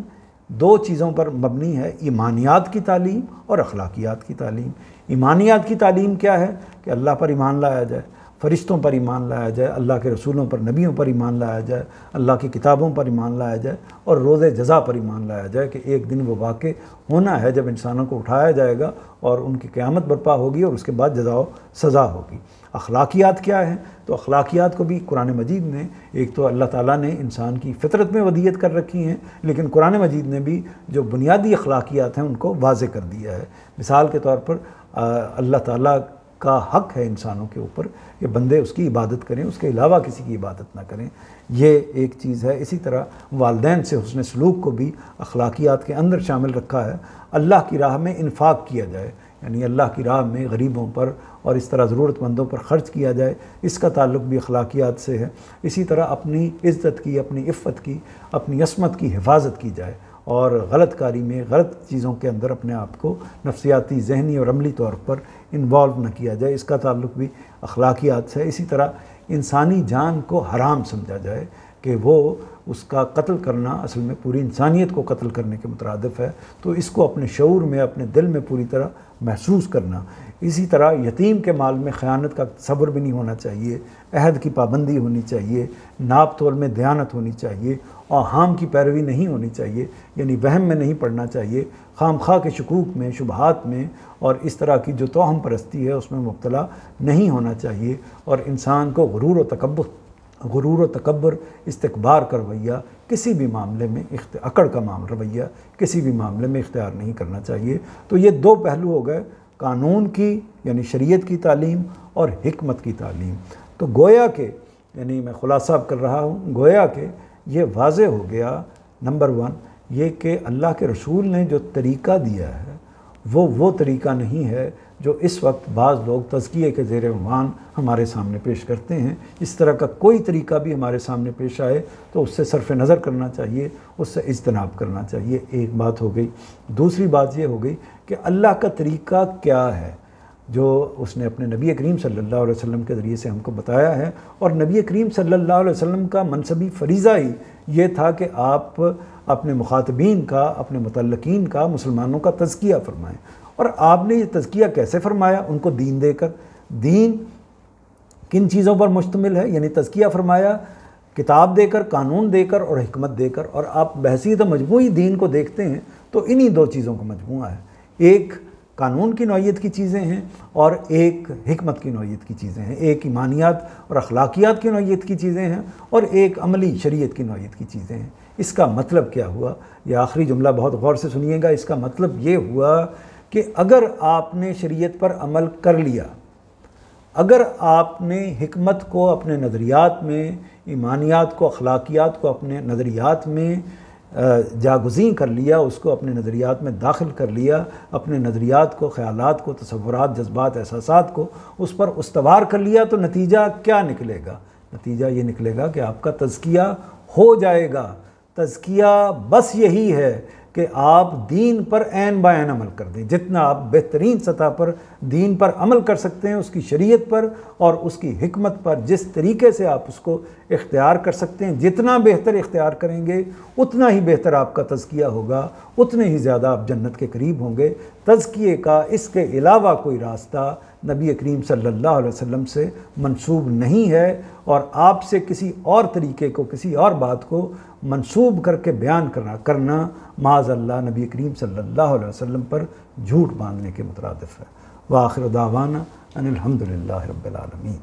دو چیزوں پر مبنی ہے، ایمانیات کی تعلیم اور اخلاقیات کی تعلیم۔ ایمانیات کی تعلیم کیا ہے؟ کہ اللہ پر ایمان لایا جائے، فرشتوں پر ایمان لایا جائے، اللہ کے رسولوں پر، نبیوں پر ایمان لایا جائے، اللہ کی کتابوں پر ایمان لایا جائے، اور روز جزا پر ایمان لایا جائے کہ ایک دن وہ واقع ہونا ہے جب انسانوں کو اٹھایا جائے گا اور ان کی قیامت برپا ہوگی اور اس کے بعد جزا و سزا ہوگی۔ اخلاقیات کیا ہیں؟ تو اخلاقیات کو بھی قرآن مجید نے، ایک تو اللہ تعالیٰ نے انسان کی فطرت میں ودیت کر رکھی ہیں، لیکن قرآن مجید نے بھی جو بنیادی اخلاقیات ہیں ان کو واضح کر دیا ہے۔ مثال کے طور پر اللہ تعالیٰ کا حق ہے انسانوں کے اوپر کہ بندے اس کی عبادت کریں، اس کے علاوہ کسی کی عبادت نہ کریں، یہ ایک چیز ہے۔ اسی طرح والدین سے حسن سلوک کو بھی اخلاقیات کے اندر شامل رکھا ہے۔ اللہ کی راہ میں انفاق کیا جائے، یعنی اللہ کی راہ میں غریبوں پر اور اس طرح ضرورت مندوں پر خرچ کیا جائے، اس کا تعلق بھی اخلاقیات سے ہے۔ اسی طرح اپنی عزت کی، اپنی عفت کی، اپنی عصمت کی حفاظت کی جائے، اور غلط کاری میں، غلط چیزوں کے اندر اپنے آپ کو نفسیاتی، ذہنی اور عملی طور پر انوالو نہ کیا جائے، اس کا تعلق بھی اخلاقیات سے ہے۔ اسی طرح انسانی جان کو حرام سمجھا جائے کہ وہ اس کا قتل کرنا اصل میں پوری انسانیت کو قتل کرنے کے مترادف ہے، تو اس کو اپنے شعور میں، اپنے دل میں پوری طرح محسوس کرنا۔ اسی طرح یتیم کے مال میں خیانت کا تصور بھی نہیں ہونا چاہیے، عہد کی پابندی ہونی چاہیے، ناپ تول میں دیانت ہونی چاہیے، اوہام کی پیروی نہیں ہونی چاہیے، یعنی وہم میں نہیں پڑنا چاہیے، خام خواہ کے شکوک میں، شبہات میں اور اس طرح کی جو توہم پرستی ہے اس میں مبتلا نہیں ہونا چاہیے، اور انسان کو غرور و تکبر، استکبار کا رویہ کسی بھی معاملے میں، اکڑ کا رویہ کسی بھی معاملے میں اختیار نہیں کرنا چاہیے۔ تو یہ دو پہلو ہو گئے، قانون کی یعنی شریعت کی تعلیم اور حکمت کی تعلیم۔ تو گویا کہ، یعنی میں خلاصہ کر رہا ہوں، گویا کہ یہ واضح ہو گیا نمبر 1 یہ کہ اللہ کے رسول نے جو طریقہ دیا ہے وہ طریقہ نہیں ہے جو اس وقت بعض لوگ تزکیے کے زیر عنوان ہمارے سامنے پیش کرتے ہیں۔ اس طرح کا کوئی طریقہ بھی ہمارے سامنے پیش آئے تو اس سے صرف نظر کرنا چاہیے، اس سے اجتناب کرنا چاہیے۔ ایک بات ہو گئی۔ دوسری بات یہ ہو گئی کہ اللہ کا طریقہ کیا ہے جو اس نے اپنے نبی کریم صلی اللہ علیہ وسلم کے ذریعے سے ہم کو بتایا ہے، اور نبی کریم صلی اللہ علیہ وسلم کا منصبی فریضہ ہی یہ تھا کہ آپ اپنے مخاطبین کا، اپنے متعلقین کا، مسلمانوں کا تزکیہ فرمائیں۔ اور آپ نے یہ تزکیہ کیسے فرمایا؟ ان کو دین دے کر۔ دین کن چیزوں پر مشتمل ہے؟ یعنی تزکیہ فرمایا کتاب دے کر، قانون دے کر اور حکمت دے کر۔ اور آپ بحثیت مجموعی دین کو دیکھتے ہیں تو انہی دو چیزوں کا مجموعہ ہے، ایک قانون کی نوعیت کی چیزیں ہیں اور ایک حکمت کی نوعیت کی چیزیں ہیں، ایک ایمانیات اور اخلاقیات کی نوعیت کی چیزیں ہیں اور ایک عملی شریعت کی نوعیت کی چیزیں ہیں۔ اس کا مطلب کیا ہوا؟ یہ آخری جملہ بہت غور سے سنیے گا۔ اس کا مطلب یہ ہوا کہ اگر آپ نے شریعت پر عمل کر لیا، اگر آپ نے حکمت کو اپنے نظریات میں، ایمانیات کو، اخلاقیات کو اپنے نظریات میں جاگزین کر لیا، اس کو اپنے نظریات میں داخل کر لیا، اپنے نظریات کو، خیالات کو، تصورات، جذبات، احساسات کو اس پر استوار کر لیا، تو نتیجہ کیا نکلے گا؟ نتیجہ یہ نکلے گا کہ آپ کا تزکیہ ہو جائے گا۔ تزکیہ بس یہی ہے کہ آپ دین پر عین بعین عمل کر دیں۔ جتنا آپ بہترین سطح پر دین پر عمل کر سکتے ہیں، اس کی شریعت پر اور اس کی حکمت پر، جس طریقے سے آپ اس کو اختیار کر سکتے ہیں، جتنا بہتر اختیار کریں گے اتنا ہی بہتر آپ کا تزکیہ ہوگا، اتنے ہی زیادہ آپ جنت کے قریب ہوں گے۔ تزکیے کا اس کے علاوہ کوئی راستہ نبی کریم صلی اللہ علیہ وسلم سے منسوب نہیں ہے، اور آپ سے کسی اور طریقے کو، کسی اور بات کو منسوب کر کے بیان کرنا معاذ اللہ نبی کریم صلی اللہ علیہ وسلم پر جھوٹ باندھنے کے مترادف ہے۔ وآخر دعوانا ان الحمد للہ رب العالمین.